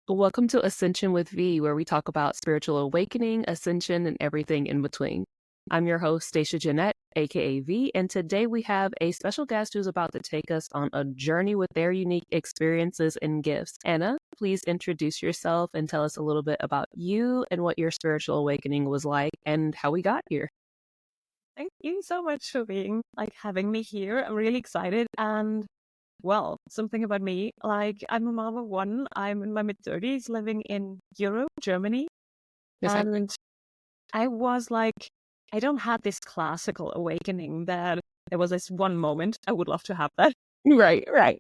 Welcome to Ascension with V, where we talk about spiritual awakening, ascension, and everything in between. I'm your host, Stashia Jeanette, aka V, and today we have a special guest who's about to take us on a journey with their unique experiences and gifts. Anna, please introduce yourself and tell us a little bit about you and what your spiritual awakening was like and how we got here. Thank you so much for having me here. I'm really excited. And well, something about me, I'm a mom of one. I'm in my mid-30s living in Europe, Germany. Yes, And I was like, I don't have this classical awakening that there was this one moment. I would love to have that. right.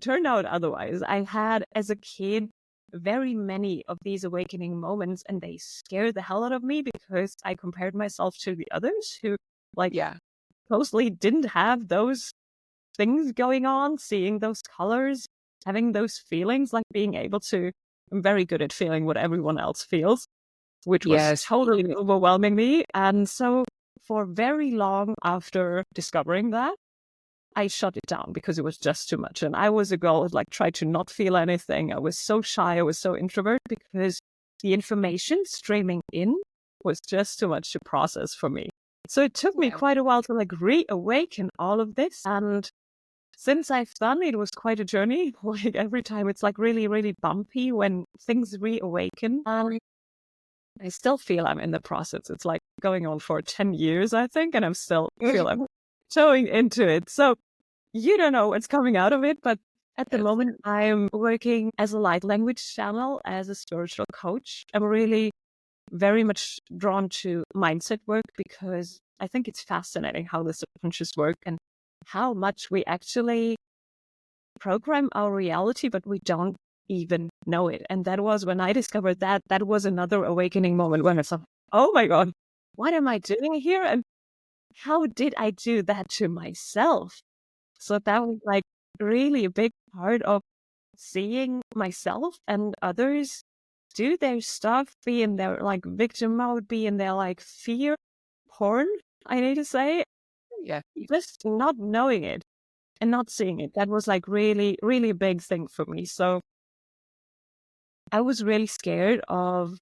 Turned out otherwise. I had, as a kid, very many of these awakening moments, and they scared the hell out of me because I compared myself to the others who, like, Yeah. mostly didn't have those things going on, seeing those colors, having those feelings, like being able to. I'm very good at feeling what everyone else feels, which was Yes. totally overwhelming me. And so, for very long after discovering that, I shut it down because it was just too much. And I was a girl who tried to not feel anything. I was so shy. I was so introvert because the information streaming in was just too much to process for me. So it took me Yeah. quite a while to reawaken all of this. And since I've done it, was quite a journey. Every time it's really, really bumpy when things reawaken. I still feel I'm in the process. It's going on for 10 years, I think, and I'm still feel I'm showing into it. So you don't know what's coming out of it, but at the Yes. moment I'm working as a light language channel, as a spiritual coach. I'm really very much drawn to mindset work because I think it's fascinating how the subconscious work and how much we actually program our reality, but we don't even know it. And that was when I discovered that was another awakening moment when I thought, oh my God, what am I doing here? And how did I do that to myself? So that was really a big part of seeing myself and others do their stuff, be in their victim mode, be in their fear porn, I need to say, Yeah. just not knowing it and not seeing it. That was really, really a big thing for me. So I was really scared of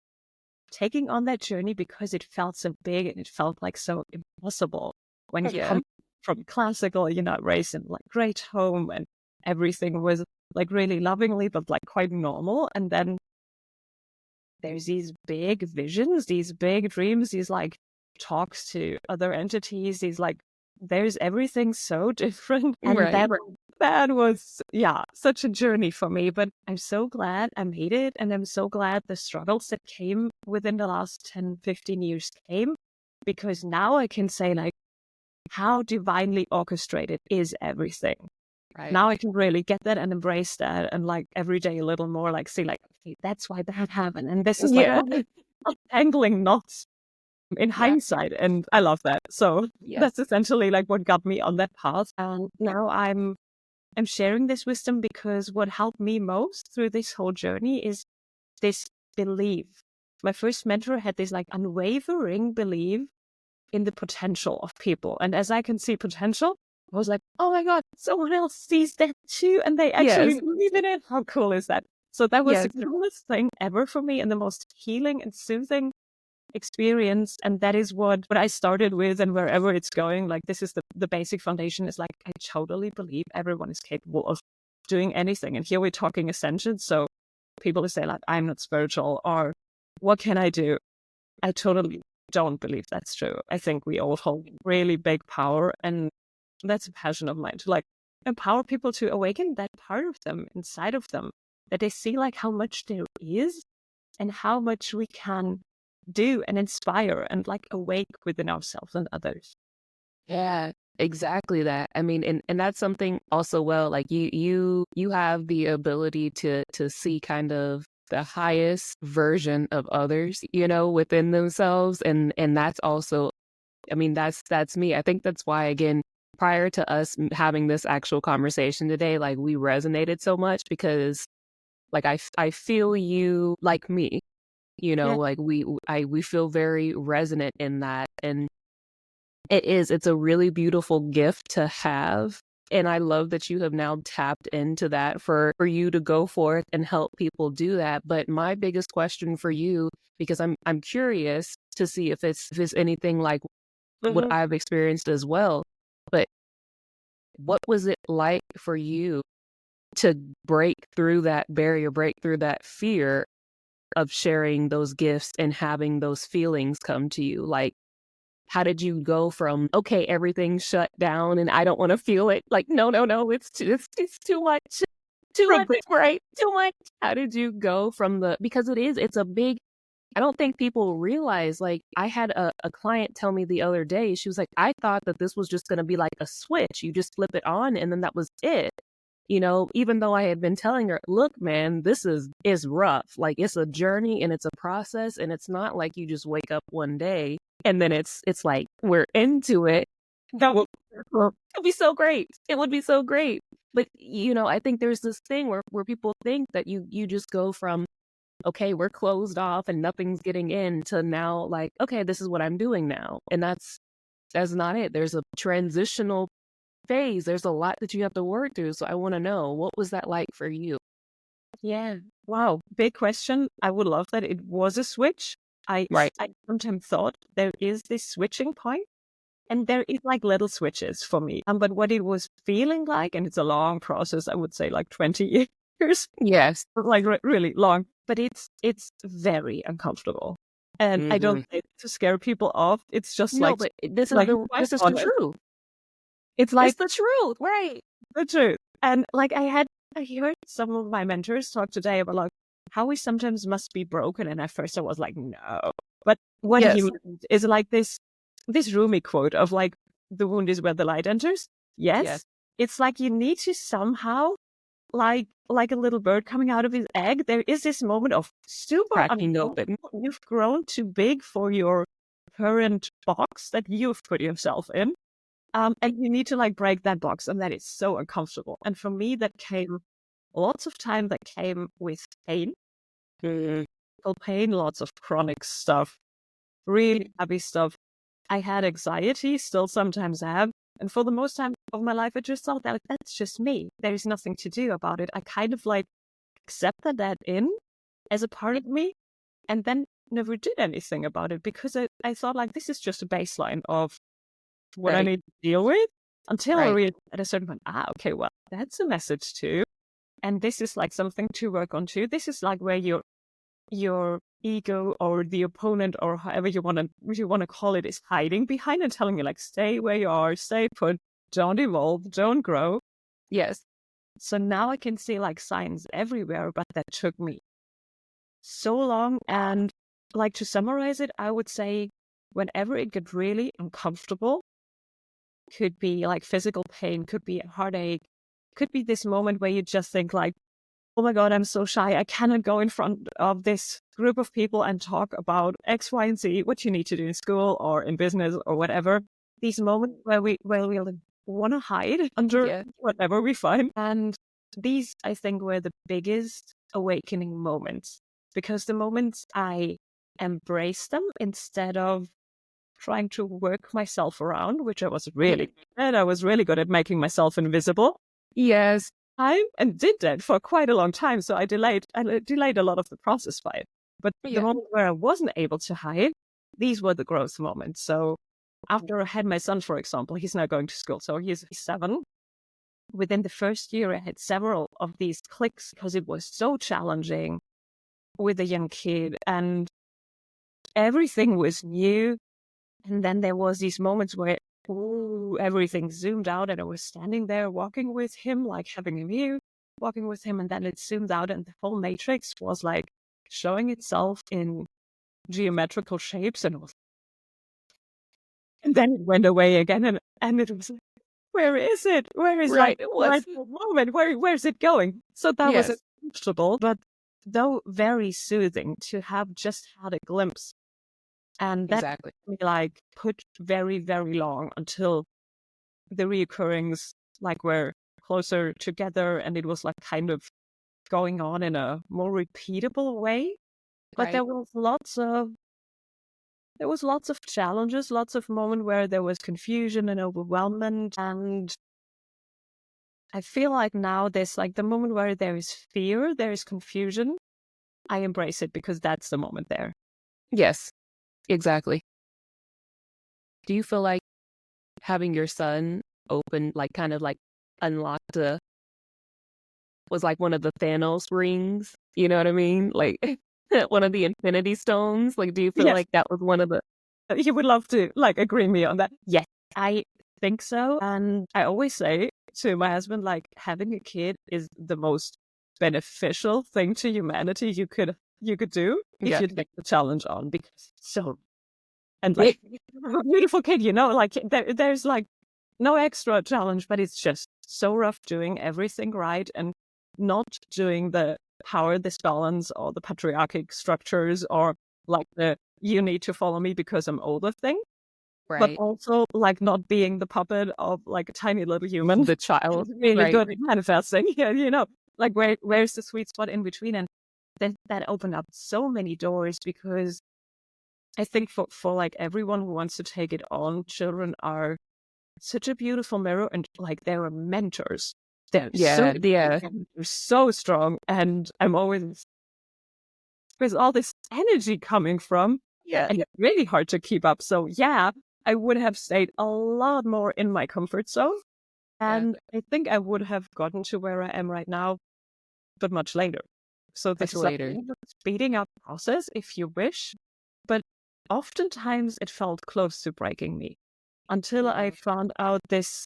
taking on that journey because it felt so big and it felt so impossible when you Yeah. come from classical, you're not raised in great home and everything was really lovingly, but quite normal. And then there's these big visions, these big dreams, these talks to other entities, these there's everything so different. And Right. that was, yeah, such a journey for me. But I'm so glad I made it. And I'm so glad the struggles that came within the last 10, 15 years came, because now I can say how divinely orchestrated is everything. Right. Now I can really get that and embrace that, and every day a little more see okay, that's why that happened. And this is Yeah. untangling knots in Yeah. hindsight. And I love that. So Yes. that's essentially what got me on that path. And now I'm sharing this wisdom because what helped me most through this whole journey is this belief. My first mentor had this unwavering belief in the potential of people. And as I can see potential, I was like, oh my God, someone else sees that too. And they actually Yes. believe in it. How cool is that? So that was the Yes. coolest thing ever for me and the most healing and soothing experience. And that is what I started with, and wherever it's going, this is the basic foundation is I totally believe everyone is capable of doing anything. And here we're talking ascension. So people who say I'm not spiritual or what can I do? I totally don't believe that's true. I think we all hold really big power, and that's a passion of mine to empower people to awaken that part of them inside of them, that they see how much there is and how much we can do and inspire and awake within ourselves and others. Yeah, exactly that. I mean, and that's something also, well, you have the ability to see kind of the highest version of others, within themselves. And that's also, I mean, that's me. I think that's why, again, prior to us having this actual conversation today, we resonated so much because I feel you like me, Yeah. we feel very resonant in that. And it's a really beautiful gift to have. And I love that you have now tapped into that for you to go forth and help people do that. But my biggest question for you, because I'm curious to see if it's anything like what Mhm. I've experienced as well. But what was it like for you to break through that barrier, break through that fear of sharing those gifts and having those feelings come to you? Like, how did you go from, okay, everything's shut down and I don't want to feel it? Like, no, it's too much, too From much, right? Too much. How did you go from because it's a big, I don't think people realize, like, I had a client tell me the other day, she was like, I thought that this was just going to be like a switch. You just flip it on and then that was it. Even though I had been telling her, look, man, this is rough. Like, it's a journey and it's a process. And it's not like you just wake up one day and then it's like, we're into it. That would it'd be so great. It would be so great. But, I think there's this thing where people think that you just go from, okay, we're closed off and nothing's getting in, to now, like, okay, this is what I'm doing now. And that's not it. There's a transitional phase. There's a lot that you have to work through. So I want to know, what was that like for you? Yeah. Wow. Big question. I would love that it was a switch. I Right. I sometimes thought there is this switching point, and there is like little switches for me. But what it was feeling like, and it's a long process, I would say like 20 years, Yes. like really long, but it's very uncomfortable. And I don't Hmm. say it to scare people off. It's just No, like, but this is like quite the honest. truth. It's It's like the truth, right? the truth. And like I heard some of my mentors talk today about like how we sometimes must be broken. And at first I was like, no. But what he Yes. meant is like this Rumi quote of like, the wound is where the light enters. Yes. Yes. It's like you need to somehow, like a little bird coming out of his egg, there is this moment of super Cracking open. uncomfortable. You've grown too big for your current box that you've put yourself in. And you need to like break that box, and that is so uncomfortable. And for me, that came lots of time that came with pain, Mhm. physical pain, lots of chronic stuff, really heavy stuff. I had anxiety, still sometimes have. And for the most time of my life, I just thought that that's just me. There is nothing to do about it. I kind of like accepted that in as a part of me, and then never did anything about it because I thought like this is just a baseline of what I Right. need to deal with, until I Right. realized at a certain point, okay, well, that's a message too. And this is like something to work on too. This is like where your ego or the opponent or however you want to call it is hiding behind and telling you like, stay where you are, stay put, don't evolve, don't grow. Yes. So now I can see like signs everywhere, but that took me so long. And like, to summarize it, I would say whenever it got really uncomfortable, could be like physical pain, could be a heartache, could be this moment where you just think like, oh my God, I'm so shy. I cannot go in front of this group of people and talk about X, Y, and Z, what you need to do in school or in business or whatever. These moments where we want to hide under Yeah. whatever we find. And these, I think, were the biggest awakening moments, because the moments I embraced them instead of trying to work myself around, which I was really good at. I was really good at making myself invisible. Yes. And did that for quite a long time. So I delayed a lot of the process by it. But the Yeah. moment where I wasn't able to hide, these were the growth moments. So after I had my son, for example, he's now going to school. So he's 7. Within the first year, I had several of these clicks because it was so challenging with a young kid and everything was new. And then there was these moments where everything zoomed out and I was standing there walking with him, like having a view, walking with him. And then it zoomed out and the whole matrix was like showing itself in geometrical shapes. And then it went away again. And it was like, where is it? Where is Right. like It the was. right moment? Where's it going? So that was Yes. uncomfortable, but though very soothing to have just had a glimpse. And that Exactly. took me like put very, very long until the reoccurrings like were closer together and it was like kind of going on in a more repeatable way. But Right. there was lots of challenges, lots of moments where there was confusion and overwhelmment. And I feel like now there's like the moment where there is fear, there is confusion. I embrace it because that's the moment there. Yes, exactly. Do you feel like having your son open, like kind of like unlocked was like one of the Thanos rings? You know what I mean? Like one of the Infinity Stones. Like, do you feel Yes, like that was one of the? you would love to like agree me on that. Yes, I think so. And I always say to my husband, like having a kid is the most beneficial thing to humanity you could do if Yeah. you take the challenge on because it's so and like a beautiful kid, like there's like no extra challenge, but it's just so rough doing everything right and not doing the power disbalance or the patriarchic structures or like the you need to follow me because I'm older thing, but Right. also like not being the puppet of like a tiny little human. The child. It's really Right. good at manifesting. Yeah, like where's the sweet spot in between? And that opened up so many doors because I think for like everyone who wants to take it on, children are such a beautiful mirror and like they're mentors. They're so Yeah. Yeah. they're so strong. And I'm always there's all this energy coming from Yeah. and it's really hard to keep up. So yeah, I would have stayed a lot more in my comfort zone. Yeah. And I think I would have gotten to where I am right now, but much later. So this Much is like later. speeding up process if you wish. But oftentimes it felt close to breaking me until I Mhm. found out this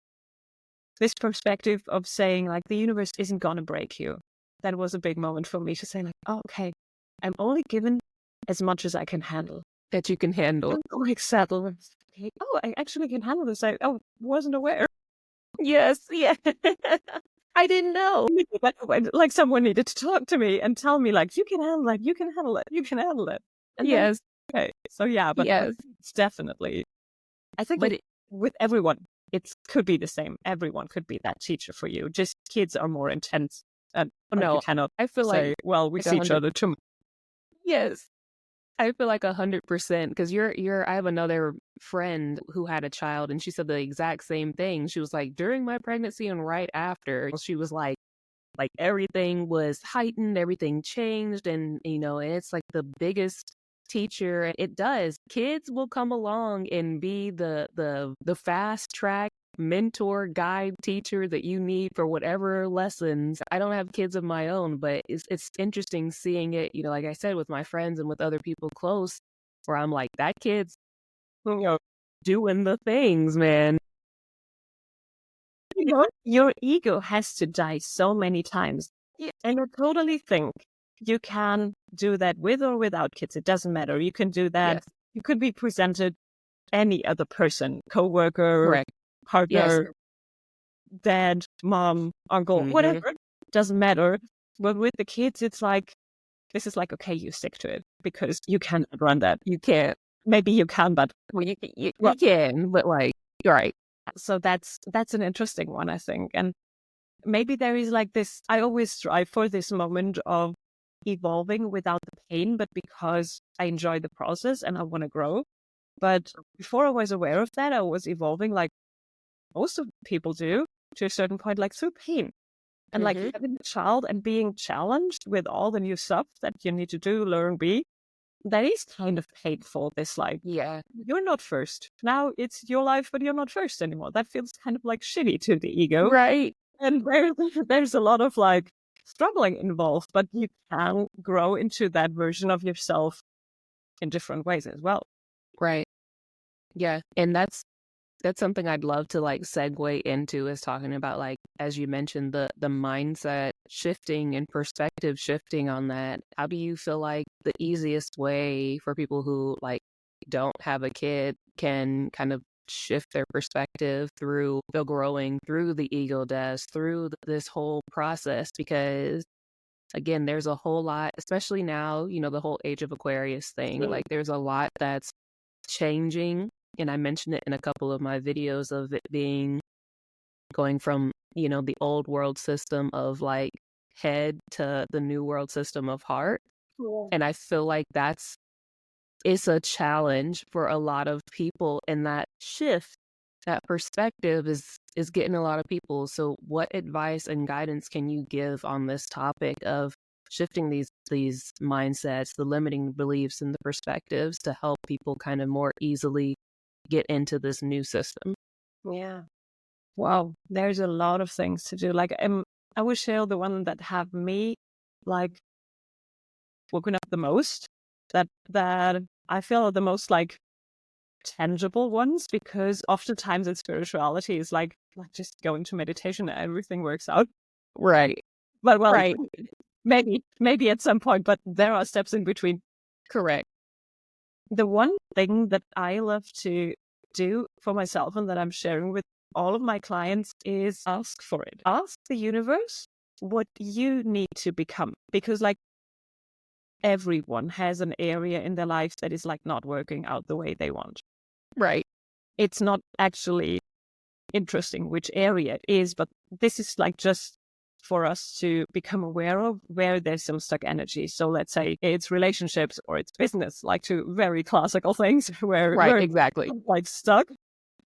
perspective of saying like the universe isn't gonna break you. That was a big moment for me to say like, oh, okay, I'm only given as much as I can handle. That you can handle. Don't like settle with, okay, oh, I actually can handle this. I wasn't aware. Yes. Yeah. I didn't know. But like someone needed to talk to me and tell me like, you can handle it, you can handle it, you can handle it. And then Yes. okay. So yeah, but Yes. it's definitely I think But it, with everyone, it could be the same. Everyone could be that teacher for you. Just kids are more intense, and like you no, cannot I feel say, "Well, we like a see each hundred. other too much." Yes. I feel like 100% because I have another friend who had a child and she said the exact same thing. She was like, during my pregnancy and right after, she was like everything was heightened, everything changed. And, and it's like the biggest teacher. It does. Kids will come along and be the fast track mentor, guide, teacher that you need for whatever lessons. I don't have kids of my own, but it's interesting seeing it, like I said, with my friends and with other people close, where I'm like, that kid's doing the things, man. Your ego has to die so many times, Yeah. and I totally think you can do that with or without kids. It doesn't matter. You can do that. Yes. You could be presented any other person, coworker, Correct. Yes. partner, dad, mom, uncle, Hmm. whatever. Doesn't matter. But with the kids, it's like this is like, okay, you stick to it because you cannot run that. You can't. Maybe you can, but Well, you, well, you can, but like, you're right. so that's an interesting one, I think. And maybe there is like this, I always strive for this moment of evolving without the pain, but because I enjoy the process and I want to grow. But before I was aware of that, I was evolving like most of people do to a certain point, like through pain. And like Hmm. having a child and being challenged with all the new stuff that you need to do, learn, be, that is kind of painful. This like, Yeah. you're not first. Now it's your life, but you're not first anymore. That feels kind of like shitty to the ego. Right. And there's a lot of like struggling involved, but you can grow into that version of yourself in different ways as well. Right. Yeah. And that's something I'd love to like segue into is talking about like as you mentioned the mindset shifting and perspective shifting on that. How do you feel like the easiest way for people who like don't have a kid can kind of shift their perspective through the growing through the ego deaths through this whole process? Because again, there's a whole lot, especially now, the whole age of Aquarius thing. Like there's a lot that's changing. And I mentioned it in a couple of my videos of it being going from, the old world system of like head to the new world system of heart. Yeah. And I feel like it's a challenge for a lot of people in that shift that perspective is getting a lot of people. So what advice and guidance can you give on this topic of shifting these mindsets, the limiting beliefs and the perspectives to help people kind of more easily get into this new system? Yeah. Wow. There's a lot of things to do. Like, I will share the one that have me like woken up the most, that I feel are the most like tangible ones, because oftentimes in spirituality is like just going to meditation and everything works out. Right. But well, Right. maybe at some point, but there are steps in between. Correct. The one thing that I love to do for myself and that I'm sharing with all of my clients is ask for it. Ask the universe what you need to become. Because like everyone has an area in their life that is like not working out the way they want. Right. It's not actually interesting which area it is, but this is like just for us to become aware of where there's some stuck energy. So let's say it's relationships or it's business, like two very classical things where Right. we're Exactly. like stuck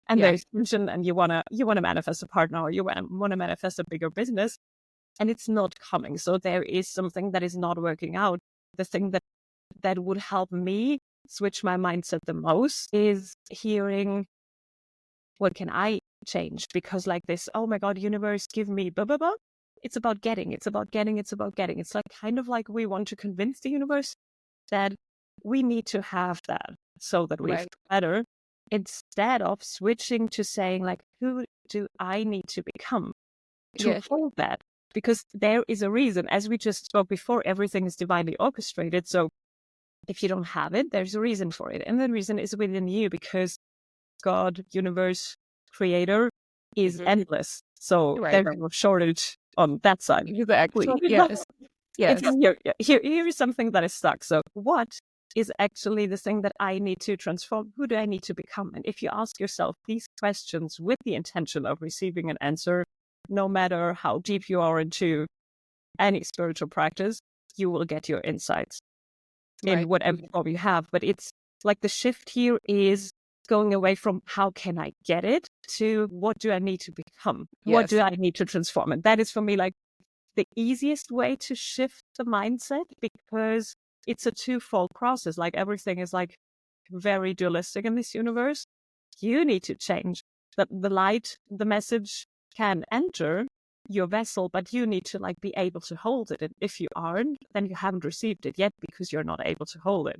and Yeah. there's tension, and you wanna manifest a partner, or you wanna manifest a bigger business, and it's not coming. So there is something that is not working out. The thing that would help me switch my mindset the most is hearing, what can I change? Because like this, oh my God, universe, give me blah, blah, blah. It's about getting, it's about getting, it's about getting. It's like kind of like we want to convince the universe that we need to have that so that we feel Right. better, instead of switching to saying like, who do I need to become to Yes. hold that? Because there is a reason, as we just spoke before, everything is divinely orchestrated. So if you don't have it, there's a reason for it. And the reason is within you, because God, universe, creator is endless. So Right. there's no shortage on that side. Exactly. So Yes. Yes. it's here is something that is stuck. So what is actually the thing that I need to transform? Who do I need to become? And if you ask yourself these questions with the intention of receiving an answer, no matter how deep you are into any spiritual practice, you will get your insights in Right. whatever form you have. But it's like the shift here is going away from how can I get it to what do I need to become? What do Yes. I need to transform? And that is for me like the easiest way to shift the mindset, because it's a twofold process. Like everything is like very dualistic in this universe. You need to change that the light, the message can enter your vessel, but you need to like be able to hold it. And if you aren't, then you haven't received it yet because you're not able to hold it.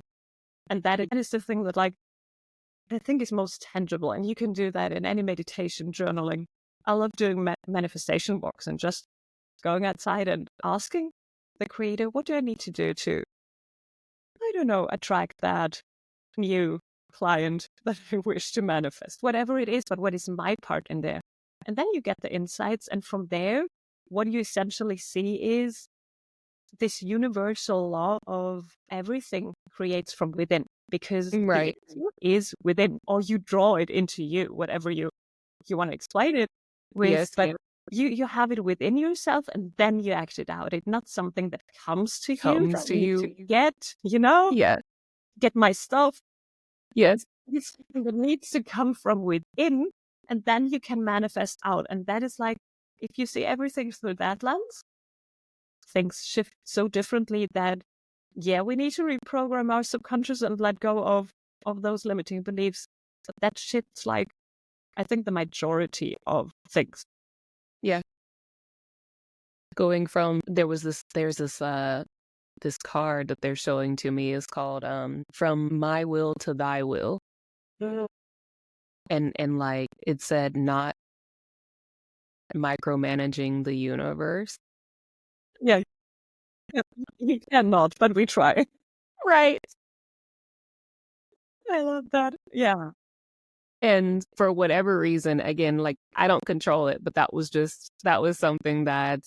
And that is the thing that like I think is most tangible. And you can do that in any meditation, journaling. I love doing manifestation walks and just going outside and asking the creator, what do I need to do to, I don't know, attract that new client that I wish to manifest, whatever it is, but what is my part in there? And then you get the insights. And from there, what you essentially see is this universal law of everything creates from within, because the Right. answer is within, or you draw it into you, whatever you want to explain it with. Yes. But you have it within yourself, and then you act it out. It's not something that comes to you, Comes that to you you. need to get, you know, Yes. get my stuff. Yes. It's something that needs to come from within, and then you can manifest out. And that is like, if you see everything through that lens, things shift so differently that, yeah, we need to reprogram our subconscious and let go of those limiting beliefs. But that shifts like, I think, the majority of things. Yeah. Going from there's this this card that they're showing to me is called From My Will to Thy Will. And like it said, not micromanaging the universe. Yeah, you cannot, but we try. Right. I love that. Yeah. And for whatever reason, again, like I don't control it, but that was something that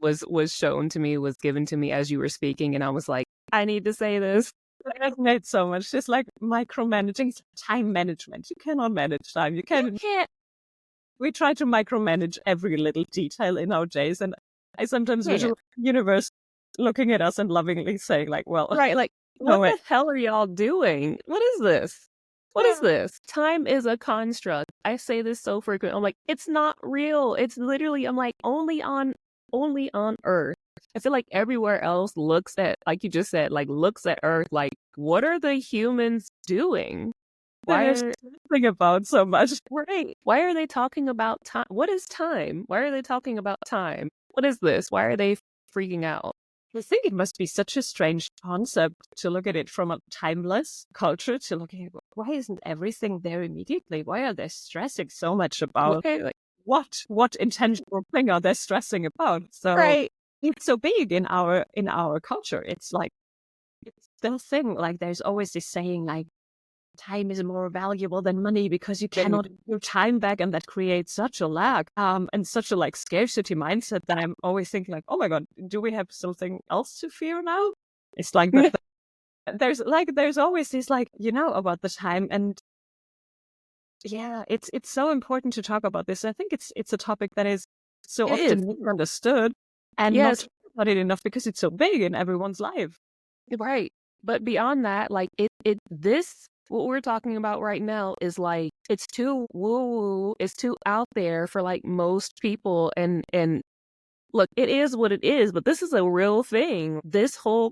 was shown to me, was given to me as you were speaking, and I was like, I need to say this. It resonates so much. Just like micromanaging, time management. You cannot manage time. You can't. We try to micromanage every little detail in our days. And I sometimes visualize the universe looking at us and lovingly saying like, well, Right, like, no what way. the hell are y'all doing? What is this? What is this? Time is a construct. I say this so frequently. I'm like, it's not real. It's literally, I'm like, only on Earth. I feel like everywhere else looks at, like you just said, like looks at Earth, like, what are the humans doing? Why There's are something about so much. right? Why are they talking about time? What is time? Why are they talking about time? What is this? Why are they freaking out? I think it must be such a strange concept to look at it from a timeless culture to looking at why isn't everything there immediately? Why are they stressing so much about Why, like, what intentional thing are they stressing about? So right? it's so big in our culture. It's like it's the thing. Like there's always this saying like time is more valuable than money because you Then cannot get your time back, and that creates such a lag and such a like scarcity mindset that I'm always thinking like, oh my god, do we have something else to fear now? It's like that there's always this like about the time. And yeah, it's so important to talk about this. I think it's a topic that is so it is. often misunderstood and not Yes, talked about it enough because it's so big in everyone's life. right. But beyond that, like this, what we're talking about right now is like, it's too woo, it's too out there for like most people. And look, it is what it is, but this is a real thing. This whole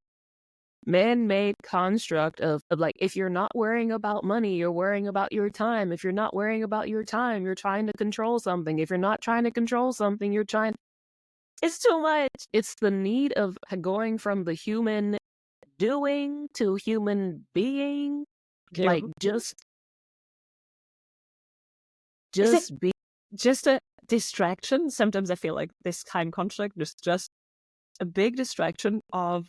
man-made construct of like, if you're not worrying about money, you're worrying about your time. If you're not worrying about your time, you're trying to control something. If you're not trying to control something, you're trying. It's too much. It's the need of going from the human doing to human being, Yeah. like just Is it be. just a distraction? Sometimes I feel like this kind of conflict is just a big distraction of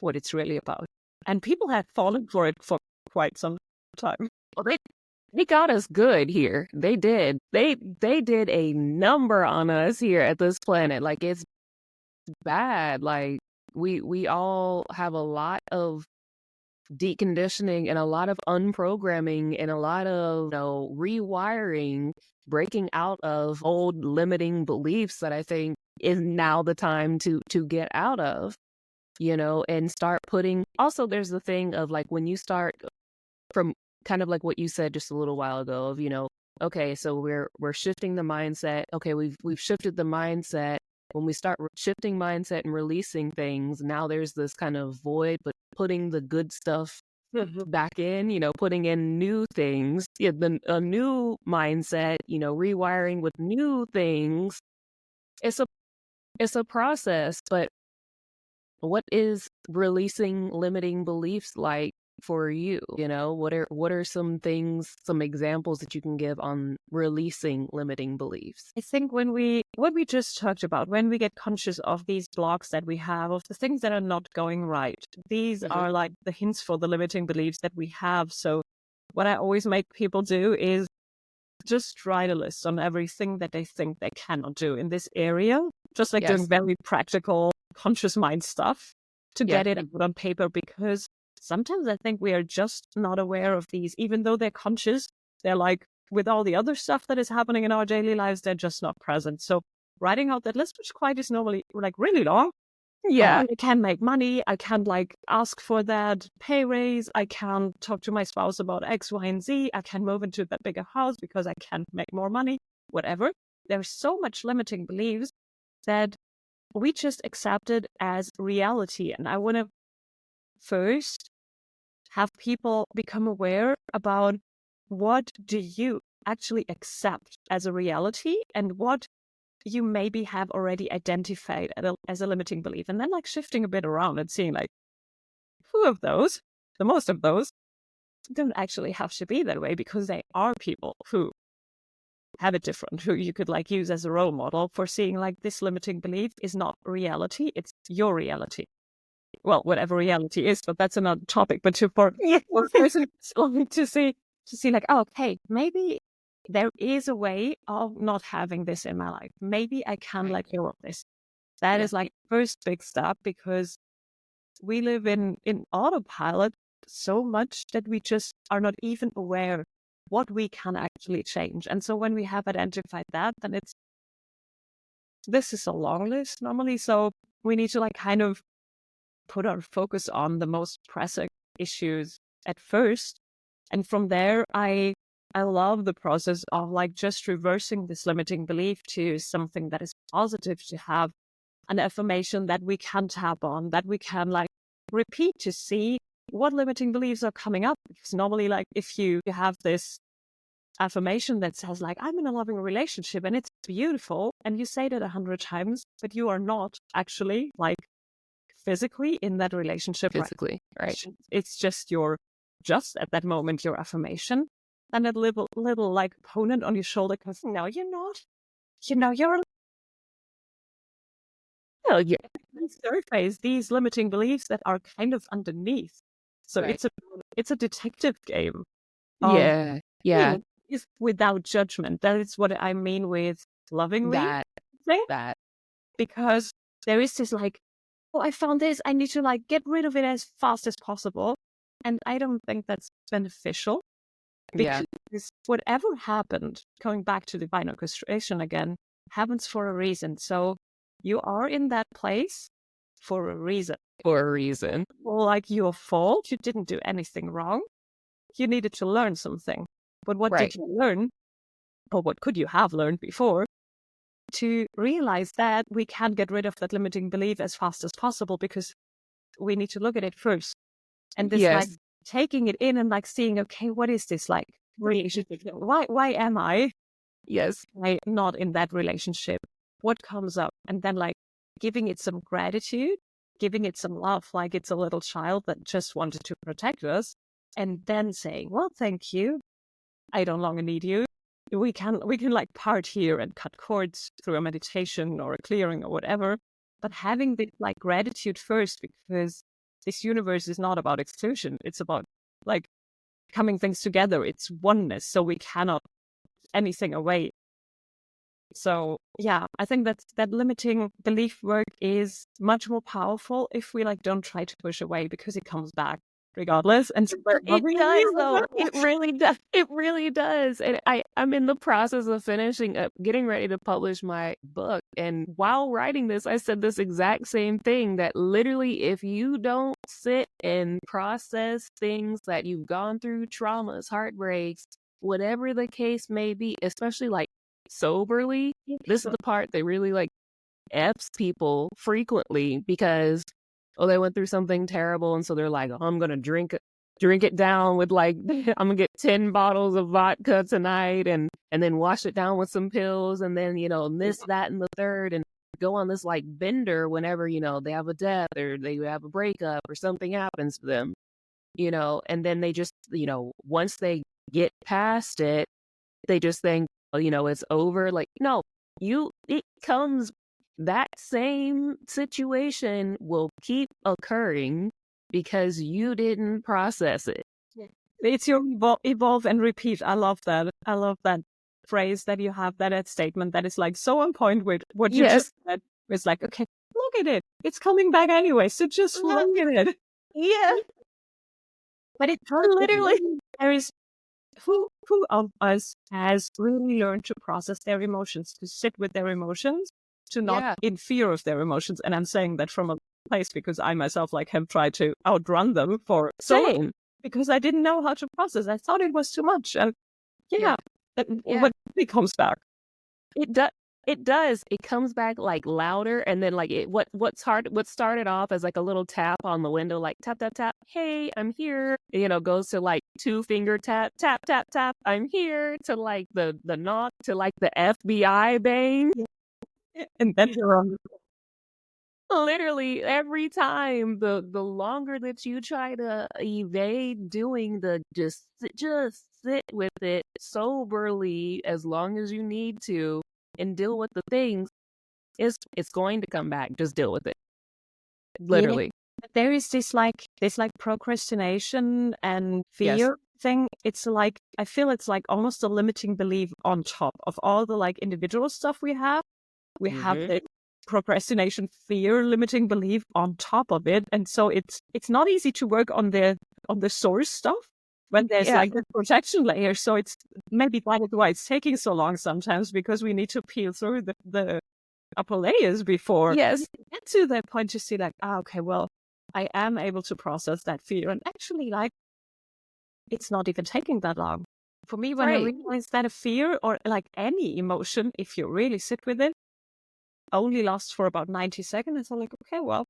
what it's really about. And people have fallen for it for quite some time. Well, they got us good here. They did. They did a number on us here at this planet. Like, it's bad. Like, we all have a lot of deconditioning and a lot of unprogramming and a lot of, rewiring, breaking out of old limiting beliefs that I think is now the time to get out of, and start putting. Also, there's the thing of like, when you start from kind of like what you said just a little while ago of, okay, so we're shifting the mindset. Okay, we've shifted the mindset. When we start shifting mindset and releasing things, now there's this kind of void, but putting the good stuff back in, putting in new things, yeah, a new mindset, rewiring with new things. It's a process. But what is releasing limiting beliefs like for you? What are some things, some examples that you can give on releasing limiting beliefs? I think when we what we just talked about, when we get conscious of these blocks that we have, of the things that are not going right, these Mhm. are like the hints for the limiting beliefs that we have. So what I always make people do is just write a list on everything that they think they cannot do in this area, just like doing Yes. very practical, conscious mind stuff to Yeah. get it out on paper, because sometimes I think we are just not aware of these, even though they're conscious. They're like, with all the other stuff that is happening in our daily lives, they're just not present. So writing out that list, which quite is normally like really long, Yeah. I can make money. I can like ask for that pay raise. I can talk to my spouse about X, Y, and Z. I can move into that bigger house because I can make more money, whatever. There's so much limiting beliefs that we just accepted as reality. And I want to first have people become aware about what do you actually accept as a reality and what you maybe have already identified as a limiting belief, and then like shifting a bit around and seeing like who of those, the most of those, don't actually have to be that way, because they are people who have it different, who you could like use as a role model for seeing like this limiting belief is not reality, it's your reality. Well, whatever reality is, but that's another topic. But for a person to see like, oh, okay, maybe there is a way of not having this in my life. Maybe I can let go of this. That Yeah. is like first big step, because we live in autopilot so much that we just are not even aware what we can actually change. And so when we have identified that, then this is a long list normally. So we need to like kind of put our focus on the most pressing issues at first, And from there, I love the process of like just reversing this limiting belief to something that is positive, to have an affirmation that we can tap on, that we can like repeat to see what limiting beliefs are coming up. Because normally, like if you have this affirmation that says like, I'm in a loving relationship and it's beautiful, and you say that 100 times, but you are not actually like physically in that relationship, physically, right? It's just at that moment, your affirmation. And that little like opponent on your shoulder goes, no, you're not. You're Oh yeah, surface these limiting beliefs that are kind of underneath. So right. it's a detective game of Yeah, yeah. is without judgment. That is what I mean with lovingly thing, That because there is this like, oh, I found this, I need to like get rid of it as fast as possible. And I don't think that's beneficial, yeah, because whatever happened, going back to divine orchestration again, happens for a reason. So you are in that place for a reason. for a reason. Or like your fault, you didn't do anything wrong. You needed to learn something. But what Right. did you learn? Or what could you have learned before? To realize that we can't get rid of that limiting belief as fast as possible, because we need to look at it first. And this like Yes. taking it in and like seeing, okay, what is this like relationship? Why am I Yes. not in that relationship? What comes up? And then like giving it some gratitude, giving it some love, like it's a little child that just wanted to protect us. And then saying, well, thank you. I no longer need you. We can like part here and cut cords through a meditation or a clearing or whatever. But having the like gratitude first, because this universe is not about exclusion. It's about like coming things together. It's oneness. So we cannot anything away. So yeah, I think that limiting belief work is much more powerful if we like don't try to push away, because it comes back regardless. And so It does though. It really does. It really does. And I'm in the process of finishing up, getting ready to publish my book. And while writing this, I said this exact same thing, that literally if you don't sit and process things that you've gone through, traumas, heartbreaks, whatever the case may be, especially like soberly, this is the part that really like F's people frequently, because they went through something terrible, and so they're like, oh, I'm gonna drink it down with like I'm gonna get 10 bottles of vodka tonight, and then wash it down with some pills, and then this, that, and the third, and go on this like bender whenever they have a death or they have a breakup or something happens to them, and then they just once they get past it, they just think, it's over. Like, no, it comes, that same situation will keep occurring because you didn't process it. It's your evolve and repeat. I love that. I love that phrase that you have, that statement that is like so on point with what you just said. It's like, okay, look at it. It's coming back anyway. So just look at it. Yeah. But it literally, there is who of us has really learned to process their emotions, to sit with their emotions, to not in fear of their emotions. And I'm saying that from a place because I myself like have tried to outrun them for so long, because I didn't know how to process. I thought it was too much. And what it comes back. It does. It does. It comes back like louder, and then like what started off as like a little tap on the window, like tap tap tap, hey, I'm here. Goes to like 2-finger tap tap tap tap, I'm here, to like the knock, to like the FBI bang, and then you're on. Literally every time, the longer that you try to evade doing the just sit with it soberly as long as you need to and deal with the things, it's going to come back. Just deal with it. Literally. Yeah. There is this procrastination and fear thing. It's like, I feel it's like almost a limiting belief on top of all the like individual stuff we have. We have the procrastination, fear, limiting belief on top of it. And so it's not easy to work on the source stuff when there's like the protection layer. So it's maybe that is why it's taking so long sometimes, because we need to peel through the upper layers before we get to that point to see like, okay, well, I am able to process that fear and actually like it's not even taking that long. For me, when I Right. realized that a fear or like any emotion, if you really sit with it, only lasts for about 90 seconds, I'm like, okay, well,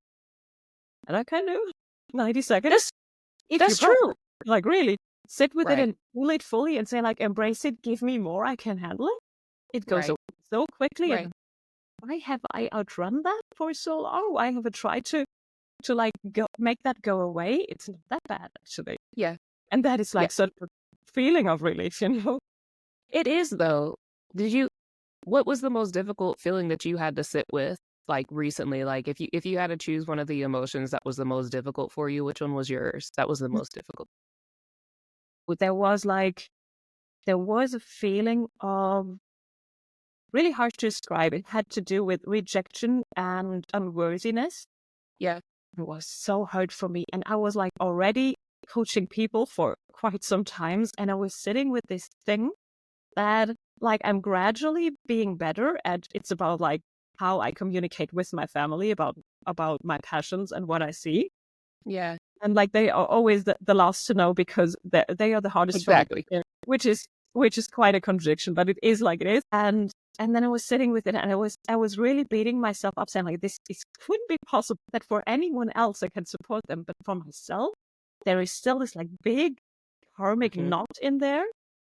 and I can do 90 seconds. That's If you that's practice, true. like really sit with it Right. and feel it fully and say like, embrace it, give me more, I can handle it. It goes Right. away so quickly. Right. And why have I outrun that for so long? Why have I tried to like make that go away? It's not that bad actually. Yeah. And that is Yeah. like such a feeling of relief, you know? It is though. What was the most difficult feeling that you had to sit with like recently? Like if you had to choose one of the emotions that was the most difficult for you, which one was yours? That was the most difficult. There was like, there was a feeling of really hard to describe. It had to do with rejection and unworthiness. Yeah. It was so hard for me. And I was like already coaching people for quite some times. And I was sitting with this thing that like I'm gradually being better at. It's about like how I communicate with my family about my passions and what I see. Yeah. And like they are always the last to know because they are the hardest for me, Exactly. which is quite a contradiction, but it is like it is. And then I was sitting with it, and I was really beating myself up, saying like this couldn't be possible that for anyone else I can support them, but for myself there is still this like big karmic Mhm. knot in there.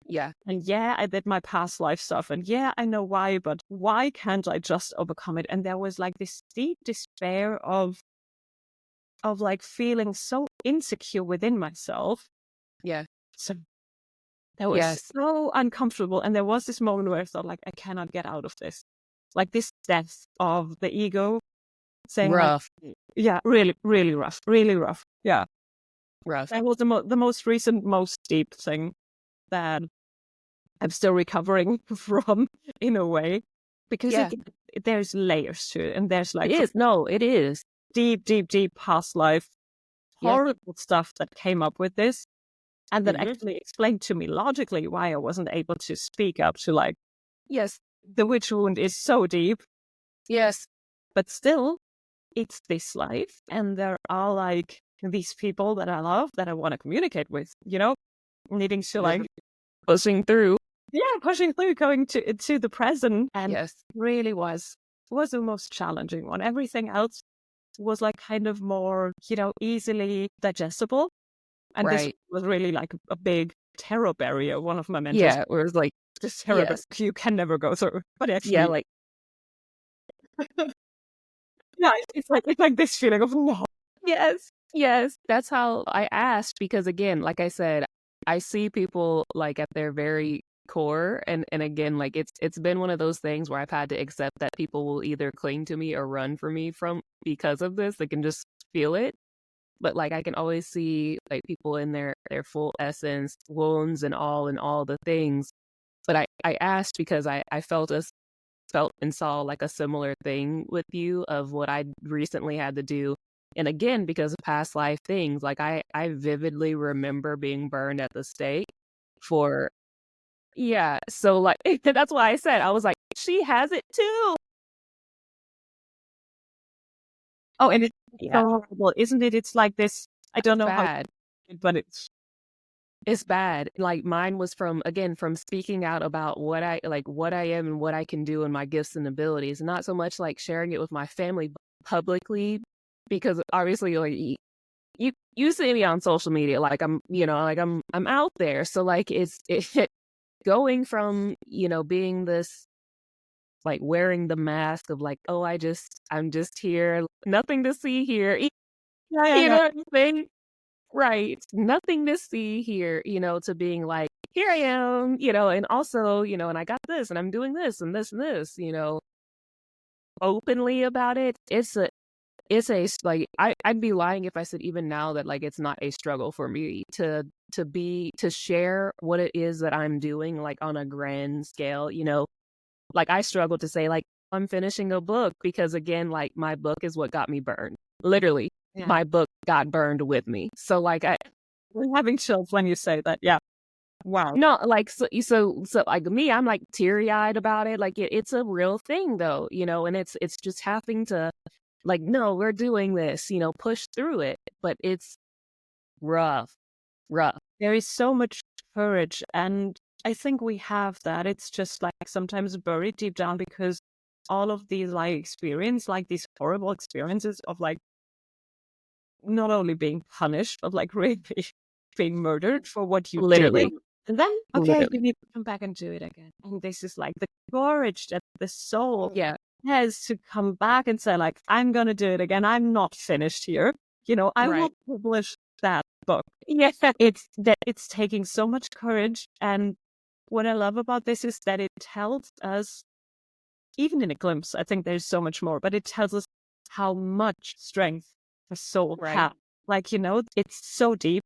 Yeah. And yeah, I did my past life stuff, and yeah, I know why, but why can't I just overcome it? And there was like this deep despair of like feeling so insecure within myself. Yeah. So that was Yes. so uncomfortable. And there was this moment where I thought like, I cannot get out of this. Like this death of the ego saying like, Rough. yeah, really, really rough, really rough. Yeah. Rough. That was the most recent, most deep thing that I'm still recovering from in a way, because Yeah. there's layers to it. And there's It like is. No, it is. deep, deep, deep past life, Yes. horrible stuff that came up with this. And that Hmm. actually explained to me logically why I wasn't able to speak up to like, Yes. the witch wound is so deep, Yes. but still it's this life. And there are like these people that I love that I want to communicate with, you know, needing to like, Pushing through. yeah, pushing through, going to the present. And Yes. really was the most challenging one. Everything else was like kind of more, you know, easily digestible. And this Right. was really like a big terror barrier. One of my mentors, Yeah. Where it's like, this terror barrier yes. you can never go through. But Yeah. actually, Like, yeah, it's like this feeling of no. yes. Yes. That's how I asked because again, like I said, I see people like at their very core and again like it's been one of those things where I've had to accept that people will either cling to me or run from me from because of this. They can just feel it. But like I can always see like people in their full essence, wounds and all the things. But I asked because I felt and saw like a similar thing with you of what I recently had to do. And again, because of past life things, like I vividly remember being burned at the stake for, yeah. So like, that's why I said, I was like, she has it too. Oh, and it's Yeah. so horrible, isn't it? It's like this. I don't It's know how, bad. but it's It's bad. Like mine was from, again, from speaking out about what I am and what I can do and my gifts and abilities, not so much like sharing it with my family publicly, because obviously like you see me on social media, like I'm, you know, like I'm out there. So like it going from, you know, being this like wearing the mask of like, oh, I'm just here, nothing to see here. yeah, yeah, You yeah. know what I'm saying? Right. Nothing to see here, you know, to being like, here I am, you know, and also, you know, and I got this and I'm doing this and this and this, you know, openly about it. Like, I'd be lying if I said even now that like it's not a struggle for me to share what it is that I'm doing, like on a grand scale, you know, like I struggle to say, like, I'm finishing a book because, again, like my book is what got me burned. Literally, Yeah. my book got burned with me. So, like, I'm having chills when you say that. Yeah. Wow. no, like, so, like me, I'm like teary eyed about it. Like, it's a real thing, though, you know, and it's just having to, like, no, we're doing this, you know, push through it. But it's rough, rough. there is so much courage, and I think we have that. It's just like sometimes buried deep down because all of these like these horrible experiences of like not only being punished, but like really being murdered for what you did. Literally. And then, okay, you Literally. need to come back and do it again. And this is like the courage that the soul Yeah. has to come back and say, like, I'm going to do it again. I'm not finished here. I will Right. publish that book. Yeah. It's taking so much courage. And what I love about this is that it tells us, even in a glimpse, I think there's so much more, but it tells us how much strength the soul Right. has. Like, it's so deep.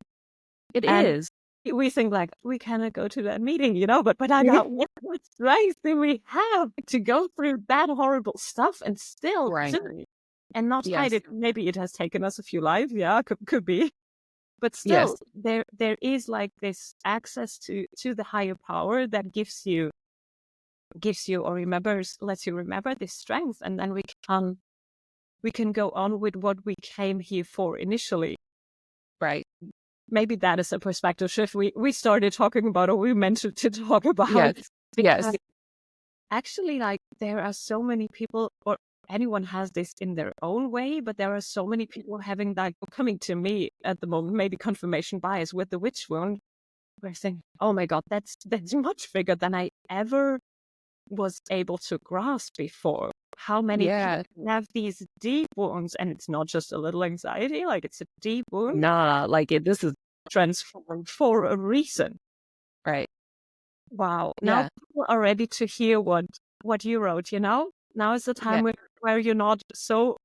It And is. we think like, we cannot go to that meeting, but I got what strength do we have to go through that horrible stuff and still Right. do it and not hide Yes. it. Maybe it has taken us a few lives. Yeah, could be. But Yes. still, there is like this access to the higher power that gives you or lets you remember this strength, and then we can go on with what we came here for initially. Right. Maybe that is a perspective shift we started talking about, or we mentioned to talk about. Yes. Yes. Because actually, like, there are so many people, or anyone has this in their own way, but there are so many people having like coming to me at the moment, maybe confirmation bias with the witch wound. We're saying, oh my God, that's much bigger than I ever was able to grasp before. How many Yeah. people have these deep wounds, and it's not just a little anxiety, like it's a deep wound. Nah, like this is Transformed for a reason. right. Wow. Yeah. Now people are ready to hear what you wrote, Now is the time Yeah. where you're not so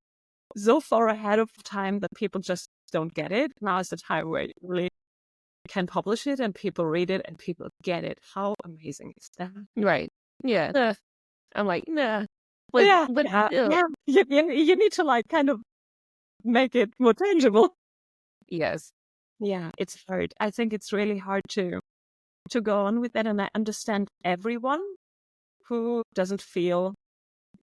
far ahead of time that people just don't get it. Now is the time where you really can publish it and people read it and people get it. How amazing is that? Right. Yeah. I'm like, nah. But Yeah. still. Yeah. You need to like kind of make it more tangible. Yes. Yeah, it's hard. I think it's really hard to go on with that. And I understand everyone who doesn't feel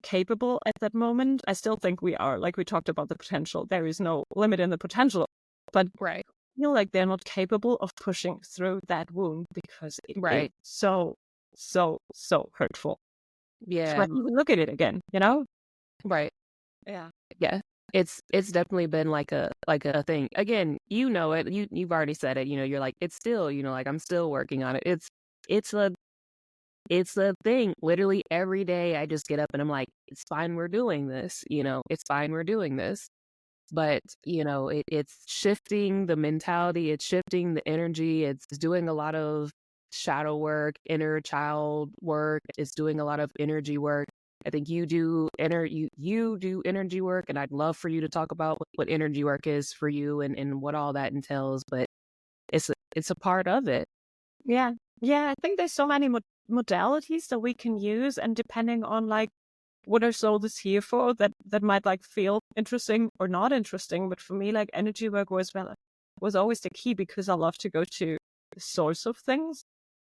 capable at that moment. I still think we are, like we talked about the potential. There is no limit in the potential, but Right. I feel like they're not capable of pushing through that wound because it Right. is so, so, so hurtful. Yeah. So I even look at it again, Right. Yeah. Yeah. It's definitely been like a thing. Again, you know it. You've already said it. You're like, it's still, like I'm still working on it. It's a thing. Literally every day I just get up and I'm like, it's fine, we're doing this. It's fine, we're doing this. But it's shifting the mentality, it's shifting the energy, it's doing a lot of shadow work, inner child work, it's doing a lot of energy work. I think you do energy work, and I'd love for you to talk about what energy work is for you and what all that entails. But it's a part of it. Yeah. I think there's so many modalities that we can use, and depending on like what our soul is here for, that might like feel interesting or not interesting. But for me, like energy work was always the key, because I love to go to the source of things.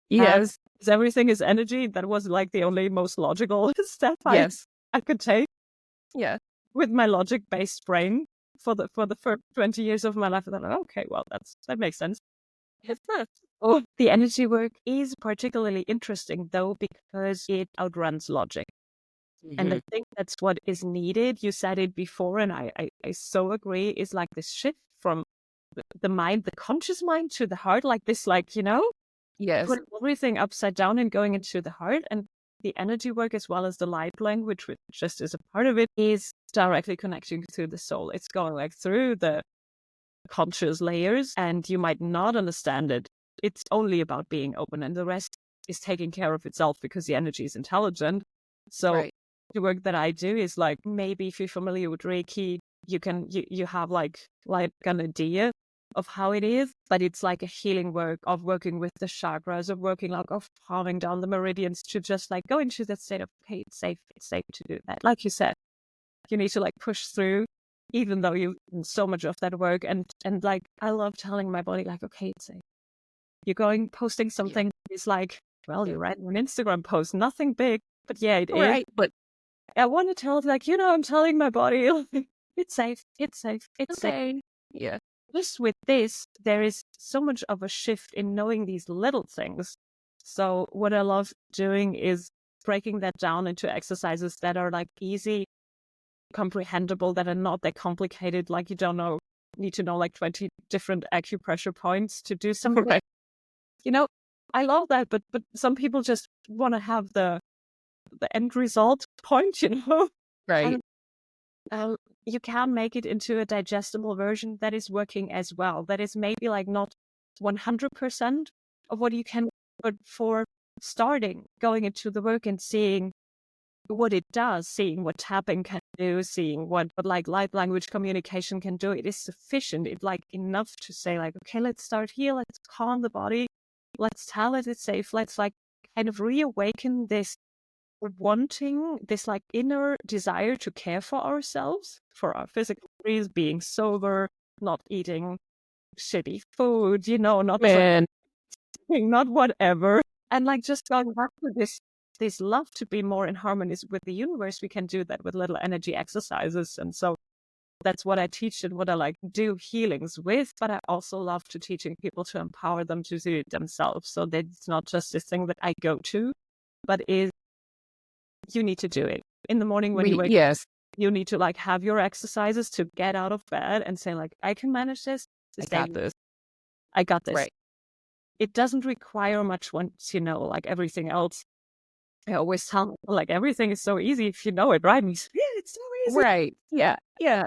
Yes. Because everything is energy. That was like the only most logical step Yes. I could take. Yeah. With my logic-based brain for the first 20 years of my life. And then, okay, well, that makes sense. Oh, the energy work is particularly interesting though, because it outruns logic. And I think that's what is needed. You said it before, and I so agree, is like this shift from the mind, the conscious mind, to the heart, like this, like, Yes. putting everything upside down and going into the heart. And the energy work, as well as the light language, which just is a part of it, is directly connecting to the soul. It's going like through the conscious layers, and you might not understand it. It's only about being open, and the rest is taking care of itself because the energy is intelligent. So Right. the work that I do is like, maybe if you're familiar with Reiki, you have like an idea of how it is, but it's like a healing work of working with the chakras, of working like of calming down the meridians, to just like go into that state of, okay, it's safe to do that. Like you said, you need to like push through, even though you've done so much of that work. And like, I love telling my body, like, okay, it's safe. You're posting something, it's like, well, you're writing an Instagram post, nothing big, but yeah, it is. Right. But I want to tell it, like, I'm telling my body, it's safe, it's safe, it's safe. okay. Yeah. just with this, there is so much of a shift in knowing these little things. So what I love doing is breaking that down into exercises that are like easy, comprehensible, that are not that complicated. Like you don't need to know like 20 different acupressure points to do something. Right. You know, I love that, but some people just want to have the end result point, Right. And you can make it into a digestible version that is working as well. That is maybe like not 100% of what you can, but for starting, going into the work and seeing what it does, seeing what tapping can do, seeing what like light language communication can do, it is sufficient. It's like enough to say like, okay, let's start here. Let's calm the body. Let's tell it it's safe. Let's like kind of reawaken this wanting, this like inner desire to care for ourselves, for our physical bodies, being sober, not eating shitty food, not Man. drinking, not whatever. And like just going back to this love to be more in harmony with the universe, we can do that with little energy exercises. And so that's what I teach and what I like do healings with, but I also love to teaching people to empower them to do it themselves. So that it's not just this thing that I go to, but is you need to do it. In the morning when you wake up, you need to like have your exercises to get out of bed and say like, I can manage this. I got this. I got this. Right. It doesn't require much once like everything else. I always tell people, like everything is so easy if you know it, right? And yeah, it's so easy. Right. Yeah. Yeah.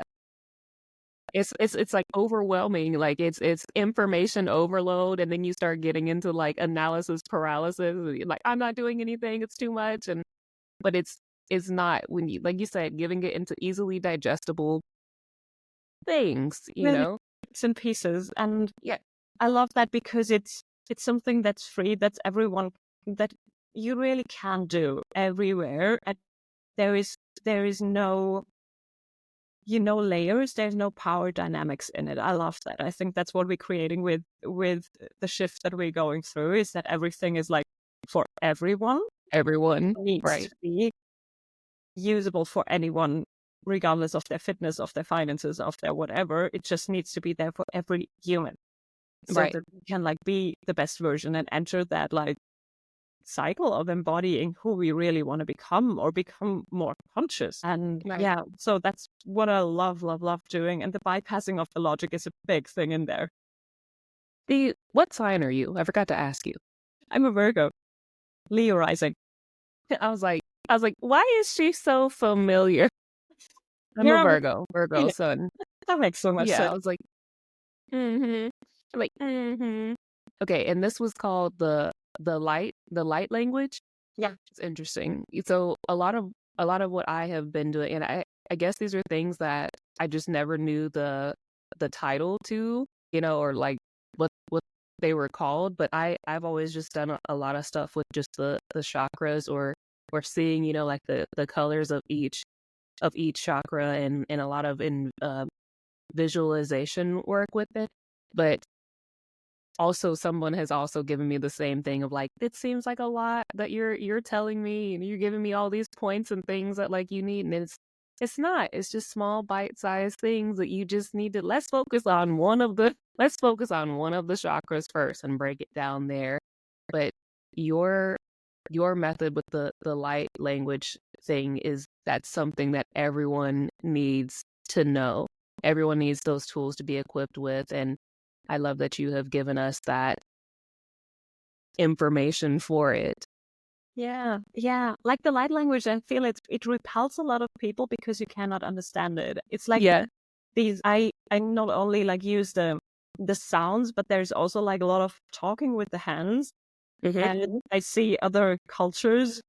It's like overwhelming. Like it's information overload, and then you start getting into like analysis paralysis. Like I'm not doing anything. It's too much. But it's not, when you, like you said, giving it into easily digestible things, bits and pieces. And yeah, I love that because it's something that's free, that's everyone, that you really can do everywhere. And there is no, layers, there's no power dynamics in it. I love that. I think that's what we're creating with the shift that we're going through, is that everything is like for everyone. Everyone Needs right. to be usable for anyone, regardless of their fitness, of their finances, of their whatever. It just needs to be there for every human. So Right. that we can like be the best version and enter that like cycle of embodying who we really want to become, or become more conscious. And Right. so that's what I love doing. And the bypassing of the logic is a big thing in there. What sign are you? I forgot to ask you. I'm a Virgo, Leo rising. I was like, why is she so familiar? I'm a Virgo sun. That makes so much sense. I was like, I'm like, Okay, and this was called the light language. Yeah, it's interesting. So a lot of what I have been doing, and I guess these are things that I just never knew the title to, or like what they were called. But I've always just done a lot of stuff with just the chakras, or seeing, like the colors of each chakra, and a lot of visualization work with it. But also someone has also given me the same thing of like, it seems like a lot that you're telling me, and you're giving me all these points and things that like you need, and it's not. It's just small bite-sized things that you just need to, let's focus on one of the chakras first and break it down there. But your method with the light language thing that's something that everyone needs to know. Everyone needs those tools to be equipped with, and I love that you have given us that information for it. Yeah. Like the light language, I feel it repels a lot of people because you cannot understand it. It's like these. I not only like use the sounds, but there's also like a lot of talking with the hands, and I see other cultures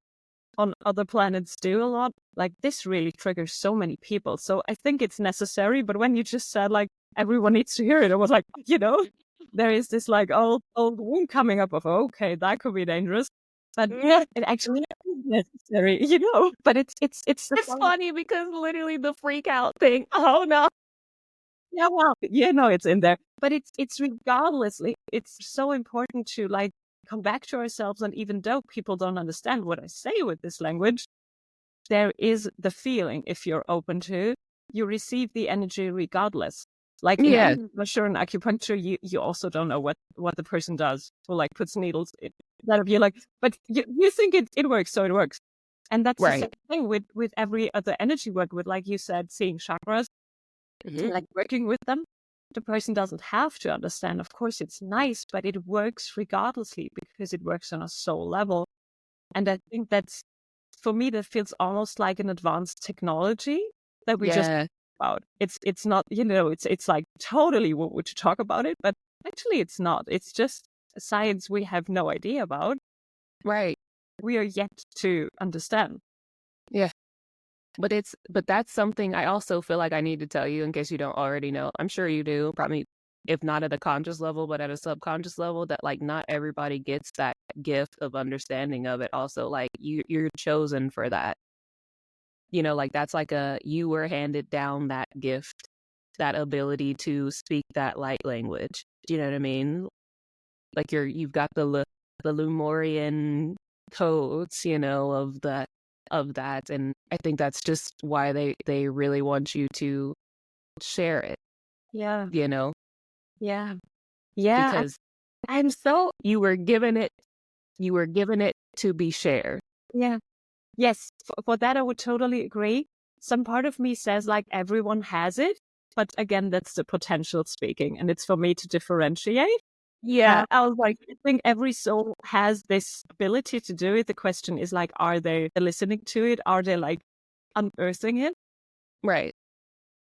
on other planets do a lot. Like this really triggers so many people. So I think it's necessary. But when you just said like everyone needs to hear it, I was like, there is this like old wound coming up of, okay, that could be dangerous. But it actually is necessary, But it's funny because literally the freak out thing. Oh no. Yeah, well, it's in there. But it's regardlessly, it's so important to like come back to ourselves. And even though people don't understand what I say with this language, there is the feeling, if you're open to, you receive the energy regardless. Like in Yeah. acupuncture and acupuncture, you also don't know what the person does, or like puts needles in. That you're like, but you think it works, so it works. And that's the Right. same thing with every other energy work, with, like you said, seeing chakras, like working with them. The person doesn't have to understand. Of course, it's nice, but it works regardlessly because it works on a soul level. And I think that's, for me, that feels almost like an advanced technology that we just Yeah. about. It's not, it's like totally woo to talk about it, but actually it's not. It's just a science we have no idea about. Right. We are yet to understand. Yeah. But that's something I also feel like I need to tell you in case you don't already know. I'm sure you do, probably if not at a conscious level, but at a subconscious level, that like not everybody gets that gift of understanding of it. Also, like you're chosen for that. Like that's like you were handed down that gift, that ability to speak that light language. Do you know what I mean? Like you've got the Lemurian codes, of that, and I think that's just why they really want you to share it. Yeah. You know, Yeah. Yeah. because you were given it, to be shared. Yeah. Yes. For that, I would totally agree. Some part of me says like everyone has it, but again, that's the potential speaking, and it's for me to differentiate. Yeah, I was like, I think every soul has this ability to do it. The question is like, are they listening to it? Are they like unearthing it? right.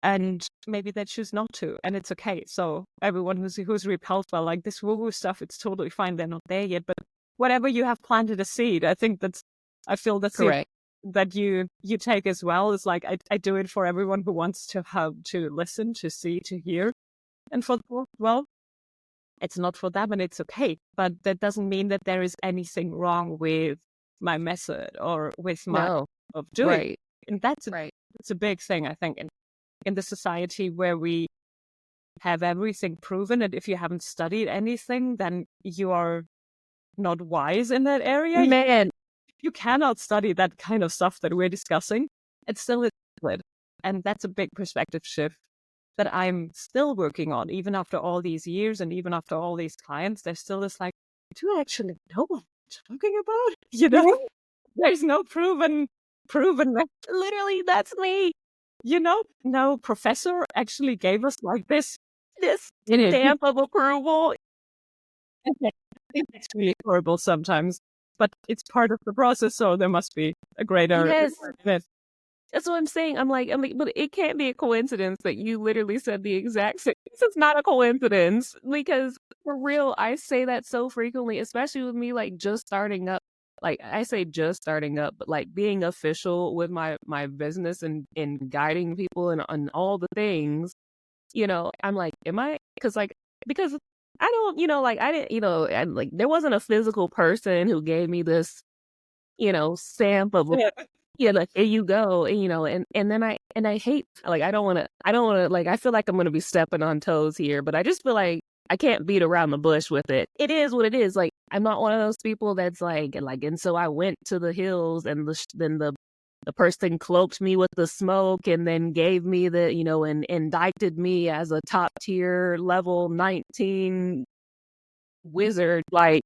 And maybe they choose not to, and it's okay. So everyone who's repelled by like this woo-woo stuff, it's totally fine. They're not there yet. But whatever you have planted a seed, I feel that's the Correct. that you take as well. Is like I do it for everyone who wants to have to listen, to see, to hear. And for well, it's not for them and it's okay. But that doesn't mean that there is anything wrong with my method or with my No. of doing. Right. And that's Right. a big thing, I think, in the society where we have everything proven. And if you haven't studied anything, then you are not wise in that area. Man. You cannot study that kind of stuff that we're discussing. It's still valid. And that's a big perspective shift that I'm still working on, even after all these years and even after all these clients. There's still this like, do I actually know what I'm talking about? There's no proven. Literally, that's me. No professor actually gave us like this Stamp of approval. It's really horrible sometimes, but it's part of the process. So there must be a greater. Yes. That's what I'm saying. I'm like, but it can't be a coincidence that you literally said the exact same. This is not a coincidence, because for real, I say that so frequently, especially with me like just starting up. Like I say just starting up, but like being official with my business and guiding people and on all the things, I'm like, am I? Because I don't, like I didn't, and like there wasn't a physical person who gave me this, stamp of like here you go, and then I hate, like I don't want to like I feel like I'm going to be stepping on toes here, but I just feel like I can't beat around the bush with it. It is what it is. Like I'm not one of those people that's like, and so I went to the hills, and then the person cloaked me with the smoke and then gave me the, and indicted me as a top tier level 19 wizard. Like,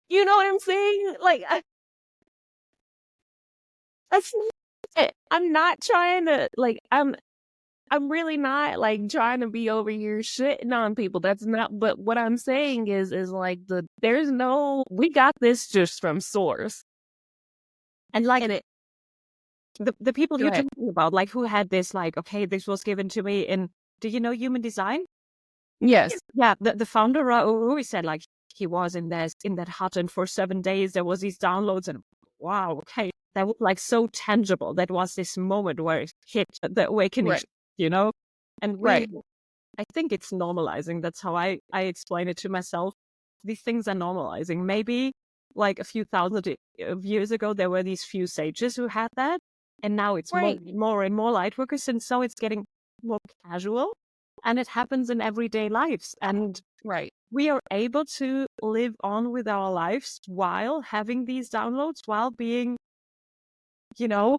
you know what I'm saying? Like, that's it. I'm not trying to, like, I'm really not like trying to be over here shitting on people. That's not, but what I'm saying is like we got this just from source. And like, the people Go you're ahead. talking about, like who had this, like, okay, this was given to me in, do you know Human Design? Yes. Yeah, the founder Raoult said like he was in that hut, and for 7 days there was these downloads, and wow, okay, that was like so tangible. That was this moment where it hit the awakening, Right. And Right. I think it's normalizing. That's how I explain it to myself. These things are normalizing. Maybe like a few thousand of years ago, there were these few sages who had that. And now it's more and more light workers. And so it's getting more casual. And it happens in everyday lives. And we are able to live on with our lives while having these downloads, while being,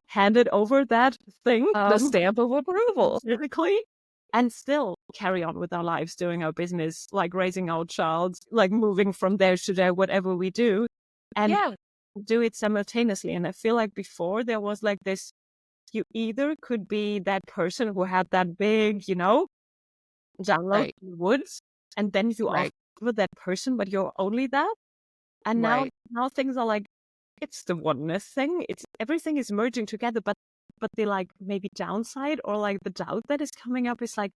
handed over that thing. The stamp of approval. Physically. and still carry on with our lives, doing our business, like raising our child, like moving from there to there, whatever we do, and do it simultaneously. And I feel like before there was like this, you either could be that person who had that big, download in the woods, and then you are with that person, but you're only that. And now things are like, it's the oneness thing. It's everything is merging together, but the like maybe downside or like the doubt that is coming up is like,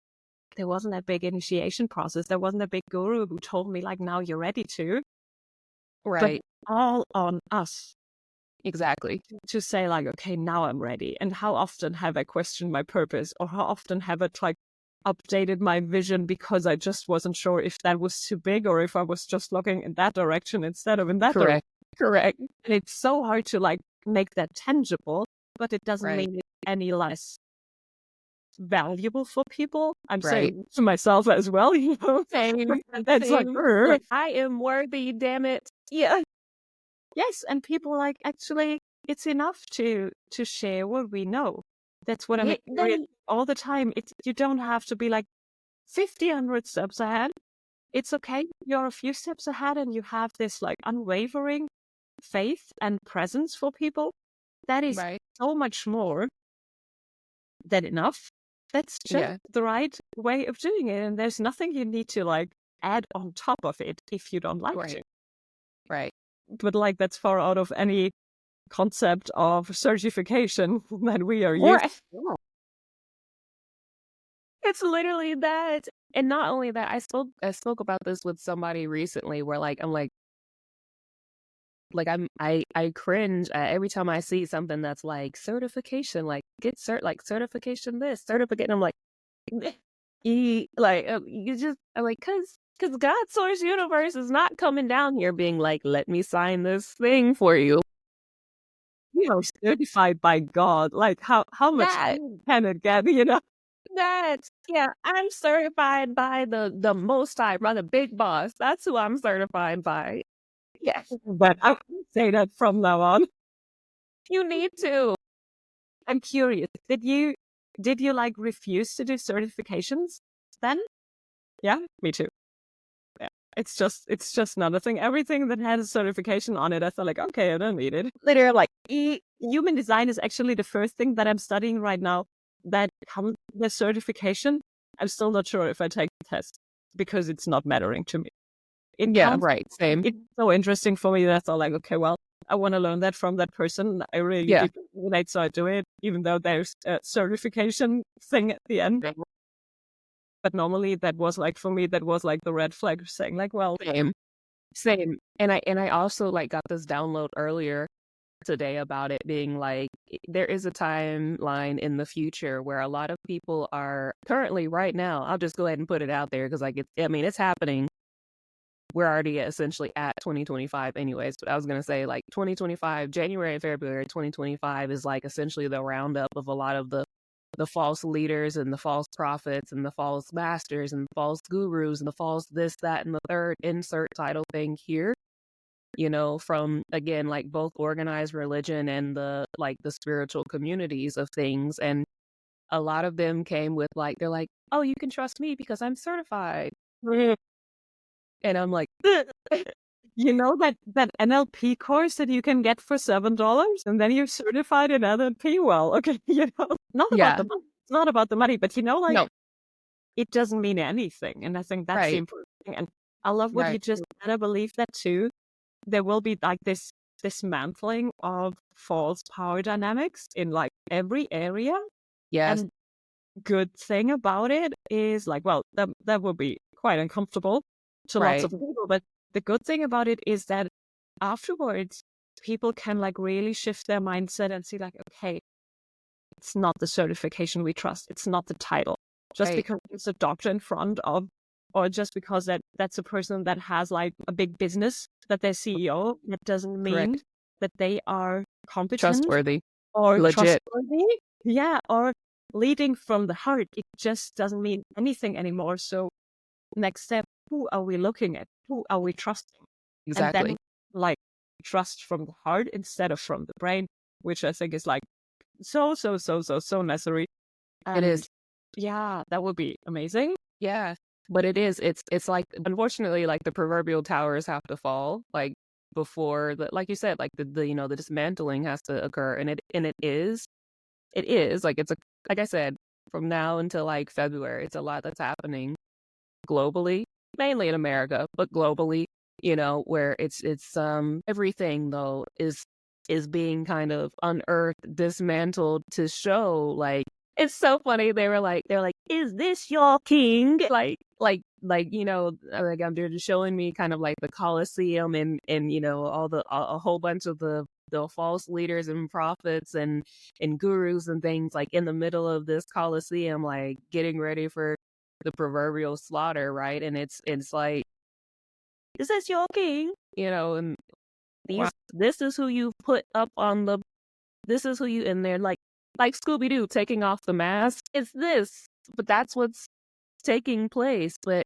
there wasn't a big initiation process. There wasn't a big guru who told me like, now you're ready to. But all on us. Exactly. To say like, okay, now I'm ready. And how often have I questioned my purpose, or how often have I like updated my vision because I just wasn't sure if that was too big or if I was just looking in that direction instead of in that direction. Correct. And it's so hard to like make that tangible, but it doesn't mean it's any less valuable for people. I'm saying to myself as well, Same. That's like, I am worthy, damn it. Yeah. Yes, and people like, actually, it's enough to share what we know. That's what I mean all the time. You don't have to be like 50, 100 steps ahead. It's okay. You're a few steps ahead and you have this like unwavering faith and presence for people. That is so much more than enough. That's just the right way of doing it. And there's nothing you need to like add on top of it if you don't like to. Right. But like, that's far out of any concept of certification that we are using. It's literally that. And not only that, I spoke about this with somebody recently where like, I'm like I cringe every time I see something that's like certification, like get certification this, certificate. And I'm like, you just, I'm like, cause God's source universe is not coming down here being like, let me sign this thing for you. Certified by God. Like how much can it get, I'm certified by the Most High, by the big boss. That's who I'm certified by. Yes. But I won't say that from now on. You need to. I'm curious. Did you like refuse to do certifications then? Yeah, me too. Yeah. It's just another thing. Everything that has a certification on it, I felt like, okay, I don't need it. Literally, like human design is actually the first thing that I'm studying right now that comes with certification. I'm still not sure if I take the test because it's not mattering to me. Same. It's so interesting for me that I thought like, okay, well, I want to learn that from that person. I really deeply relate, so I do it, even though there's a certification thing at the end. But normally that was like, for me, that was like the red flag saying like, well, same. And I also like got this download earlier today about it being like, there is a timeline in the future where a lot of people are currently right now. I'll just go ahead and put it out there because like, it's happening. We're already essentially at 2025 anyways, but I was going to say like 2025, January and February 2025 is like essentially the roundup of a lot of the false leaders and the false prophets and the false masters and the false gurus and the false this, that, and the third insert title thing here, from, again, like both organized religion and the spiritual communities of things. And a lot of them came with like, they're like, oh, you can trust me because I'm certified. And I'm like, that NLP course that you can get for $7 and then you're certified in NLP. Well, okay, not about the money. It's not about the money, but it doesn't mean anything. And I think that's the important thing. And I love what you just said. I believe that too. There will be like this dismantling of false power dynamics in like every area. Yes. And good thing about it is like, well, that will be quite uncomfortable to lots of people, but the good thing about it is that afterwards people can like really shift their mindset and see like, okay, it's not the certification we trust, it's not the title, just because there's a doctor in front of, or just because that's a person that has like a big business that they're CEO, that doesn't mean that they are competent, trustworthy, or legit, or leading from the heart. It just doesn't mean anything anymore. So next step, who are we looking at? Who are we trusting? Exactly. And then like trust from the heart instead of from the brain, which I think is like so necessary. It is. Yeah, that would be amazing. Yeah. But it's like, unfortunately, like the proverbial towers have to fall, like before the, like you said, like the dismantling has to occur. And it is like, like I said, from now until like February, it's a lot that's happening globally, mainly in America, but globally, where it's everything though is being kind of unearthed, dismantled to show, like, it's so funny. They're like, is this your king? They're just showing me kind of like the Colosseum and all a whole bunch of the false leaders and prophets and gurus and things, like in the middle of this Colosseum, like getting ready for the proverbial slaughter, right? And it's like, is this your king? And Wow. this is who you put up on the, this is who you, and they're like Scooby Doo taking off the mask. It's this, but that's what's taking place. But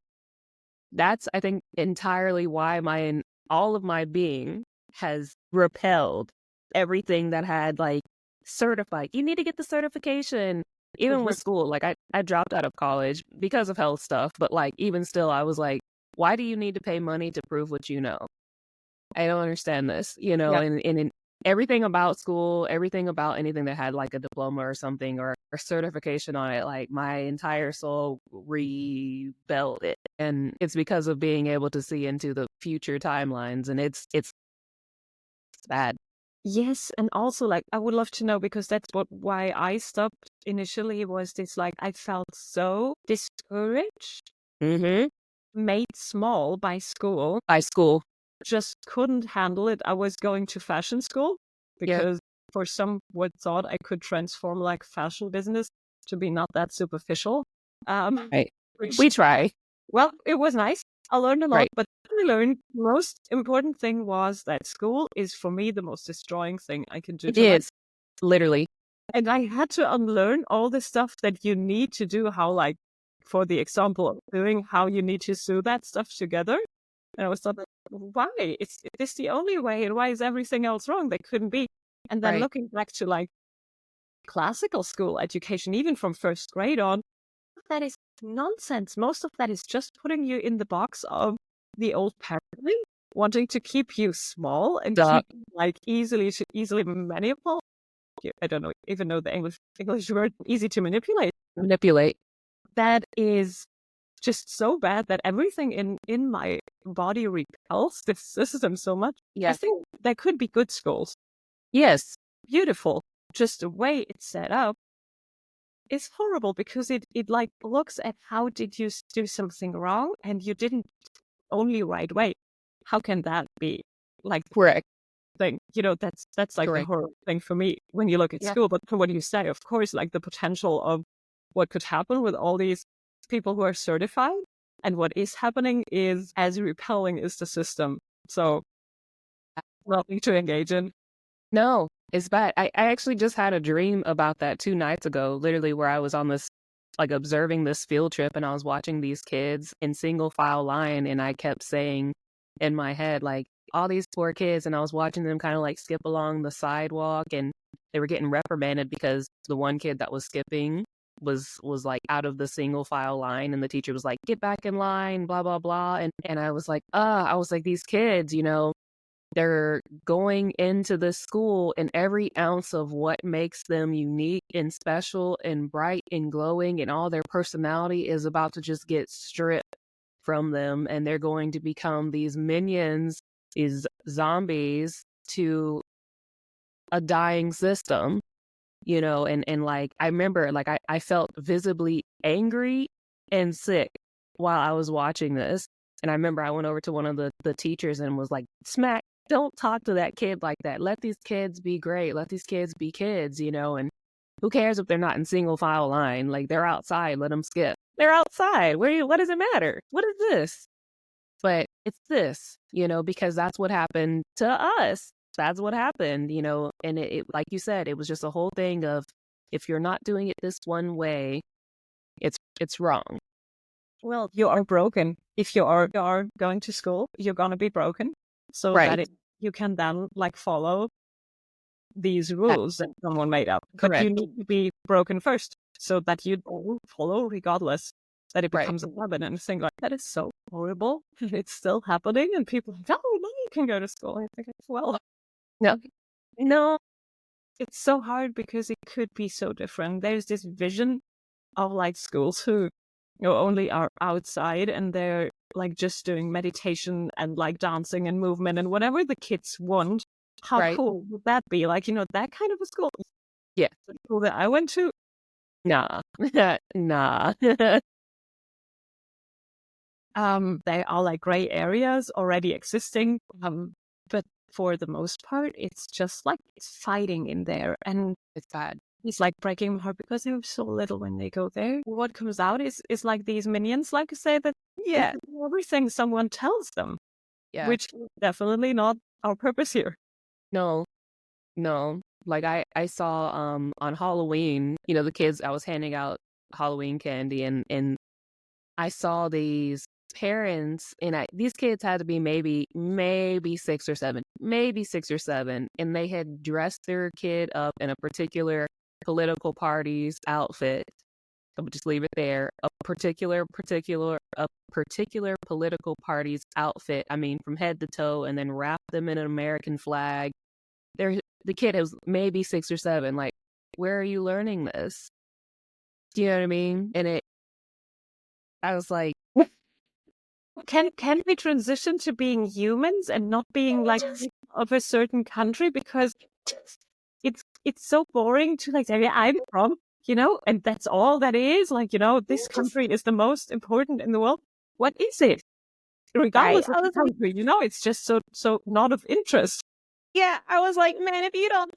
that's, I think, entirely why all of my being has repelled everything that had like certified. You need to get the certification. Even with school, like I dropped out of college because of health stuff, but like even still, I was like, why do you need to pay money to prove what you know? I don't understand this, Yeah. and in everything about school, everything about anything that had like a diploma or something or certification on it, like my entire soul rebelled it. And it's because of being able to see into the future timelines. And it's bad. Yes, and also like I would love to know, because that's why I stopped initially, was this, like, I felt so discouraged, Mm-hmm. made small by school, By school. just couldn't handle it. I was going to fashion school Yeah. because for some would thought I could transform like fashion business to be not that superficial. Right. Which, We try. well, it was nice. I learned a lot, Right. but I learned the most important thing was that school is for me the most destroying thing I can do It to my. is. Literally. And I had to unlearn all the stuff that you need to do, how, like, for the example of doing how you need to sew that stuff together. And I was like, why? Is this the only way? And why is everything else wrong? That couldn't be. And then Right. looking back to like classical school education, even from first grade on, that is nonsense. Most of that is just putting you in the box of the old parenting, wanting to keep you small and Duh. keep you, like, easily manipulable. I don't know, even know the English word, easy to manipulate. Manipulate. That is just so bad that everything in my body repels this system so much. I Yes. think there could be good schools, Yes. beautiful. Just the way it's set up is horrible, because it like looks at how did you do something wrong and you didn't only right way. How can that be like Correct. thing? That's like the Correct. horror thing for me when you look at Yeah. school. But from what you say, of course, like the potential of what could happen with all these people who are certified, and what is happening is as repelling is the system. So nothing to engage in. No, it's bad. I actually just had a dream about that 2 nights ago, literally, where I was on this, like, observing this field trip, and I was watching these kids in single file line, and I kept saying in my head, like, all these poor kids, and I was watching them kind of like skip along the sidewalk, and they were getting reprimanded because the one kid that was skipping was like out of the single file line, and the teacher was like, get back in line, blah blah blah. And I was like, these kids, they're going into this school, and every ounce of what makes them unique and special and bright and glowing and all their personality is about to just get stripped from them. And they're going to become these minions, these zombies to a dying system, and like, I remember, like, I felt visibly angry and sick while I was watching this. And I remember I went over to one of the teachers and was like, smack, don't talk to that kid like that. Let these kids be great. Let these kids be kids, and who cares if they're not in single file line? Like, they're outside, let them skip. They're outside. What does it matter? What is this? But it's this, because that's what happened to us. That's what happened, and it, like you said, it was just a whole thing of, if you're not doing it this one way, it's wrong. Well, you are broken. If you are going to school, you're gonna be broken, so Right. that you can then like follow these That- rules that someone made up. But correct. you need to be broken first. so that you don't follow regardless, that it Right. becomes a habit. And I think like that is so horrible. It's still happening, and people are like, oh, now you can go to school. And I think, well, No. no, it's so hard because it could be so different. There's this vision of like schools who only are outside and they're like just doing meditation and like dancing and movement and whatever the kids want. How Right. cool would that be? Like, that kind of a school. Yeah. The school that I went to, Nah. Nah. they are like gray areas already existing. But for the most part, it's just like it's fighting in there. And It's bad. it's like breaking my heart because they were so little when they go there. What comes out is like these minions, like you say, that Yeah. everything someone tells them, Yeah. which is definitely not our purpose here. No. Like I saw on Halloween, the kids, I was handing out Halloween candy, and I saw these parents, and these kids had to be maybe 6 or 7, and they had dressed their kid up in a particular political party's outfit. I would just leave it there. A particular political party's outfit. I mean, from head to toe, and then wrap them in an American flag. The kid was maybe 6 or 7. Like, where are you learning this? Do you know what I mean? And I was like, Can we transition to being humans and not being like of a certain country? Because it's so boring to like say, yeah, I'm from, and that's all that is. Like, this country is the most important in the world. What is it? Regardless of the country, it's just so not of interest. yeah, I was like, man, if you don't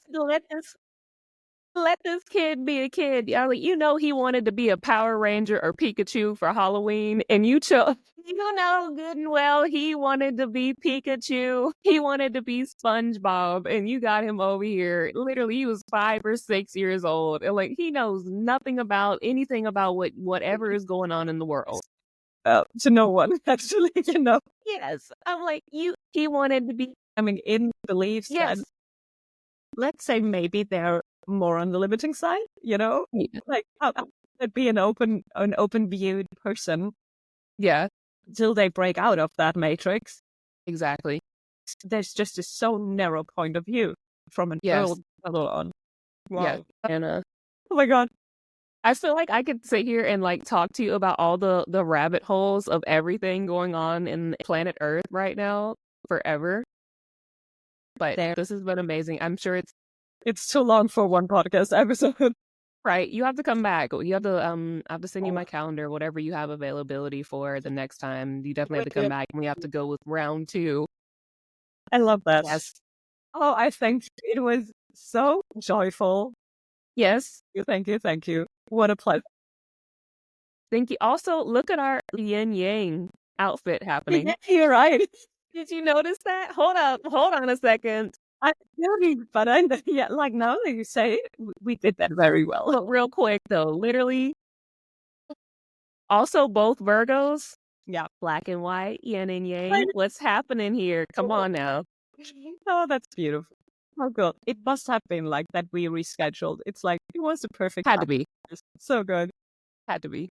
let this kid be a kid, I was like, he wanted to be a Power Ranger or Pikachu for Halloween, and you chose, good and well, he wanted to be Pikachu, he wanted to be SpongeBob, and you got him over here. Literally, he was 5 or 6 years old, and like he knows nothing about anything about whatever is going on in the world. To no one, actually, Yes, I'm like, he wanted to be. I mean, in beliefs, Yes. that, let's say maybe they're more on the limiting side, Yeah. like how could be an open viewed person. Yeah, Until they break out of that matrix. exactly. There's just a so narrow point of view from an Yes. early on. Wow. Yeah, and Oh my God. I feel like I could sit here and like talk to you about all the rabbit holes of everything going on in planet Earth right now forever. But this has been amazing. I'm sure it's too long for one podcast episode. Right. You have to come back. You have to I have to send you my calendar, whatever you have availability for the next time. You definitely have to come back, and we have to go with round 2. I love that. Yes. Oh, I think it was so joyful. Yes. Thank you. What a pleasure. Thank you. Also, look at our yin yang outfit happening. Yeah, you're right. Did you notice that? Hold on a second. But yeah, like now that you say it, we did that very well. But real quick though, literally. Also, both Virgos. Yeah, black and white, yin and yang. What's happening here? Come on now. Oh, that's beautiful. Oh, good. It must have been like that we rescheduled. It's like it was the perfect. Had to be. So good. Had to be.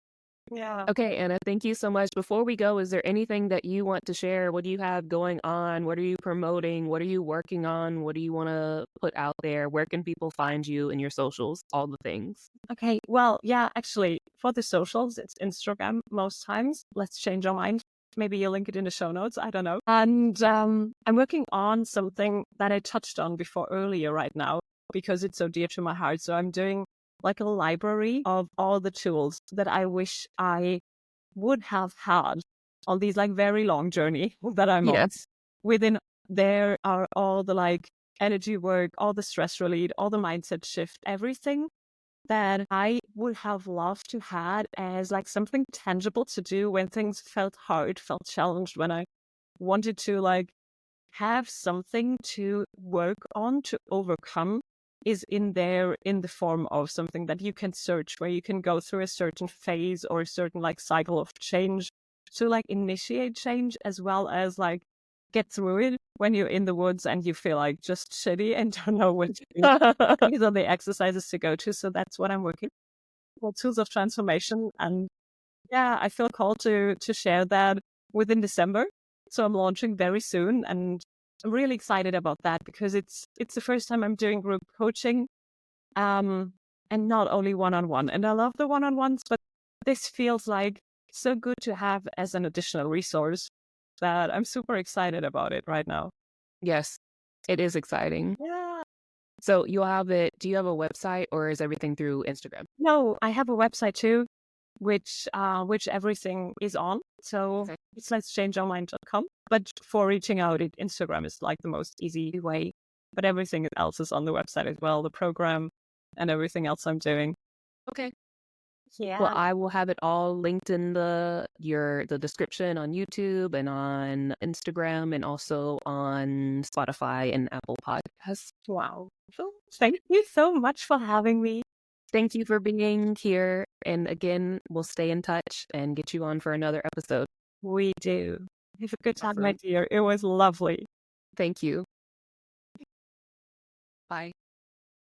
Yeah. Okay, Anna, thank you so much. Before we go, is there anything that you want to share? What do you have going on? What are you promoting? What are you working on? What do you want to put out there? Where can people find you in your socials? All the things. Okay. Well, yeah, actually, for the socials, it's Instagram most times. Let's change our mind. Maybe you'll link it in the show notes. I don't know. And I'm working on something that I touched on before earlier right now because it's so dear to my heart. So I'm doing like a library of all the tools that I wish I would have had on these like very long journey that I'm on. Within there are all the like energy work, all the stress relief, all the mindset shift, everything that I would have loved to had as like something tangible to do when things felt hard, felt challenged, when I wanted to like have something to work on, to overcome, is in there in the form of something that you can search, where you can go through a certain phase or a certain like cycle of change to like initiate change, as well as like get through it when you're in the woods and you feel like just shitty and don't know what to do. These are the exercises to go to. So that's what I'm working. well, tools of transformation. And yeah, I feel called to share that within December. So I'm launching very soon, and I'm really excited about that because it's the first time I'm doing group coaching, and not only one-on-one. And I love the one-on-ones, but this feels like so good to have as an additional resource that I'm super excited about it right now. Yes, it is exciting. Yeah. So you'll have it. Do you have a website or is everything through Instagram? No, I have a website too, which everything is on. So Okay. it's letschangeourmind.com. But for reaching out, Instagram is like the most easy way. But everything else is on the website as well, the program and everything else I'm doing. Okay. Well, Yeah. I will have it all linked in the description on YouTube and on Instagram and also on Spotify and Apple Podcasts. Wow. So thank you so much for having me. Thank you for being here. And again, we'll stay in touch and get you on for another episode. We do. Have a good time, my Awesome. dear. It was lovely. Thank you. Bye.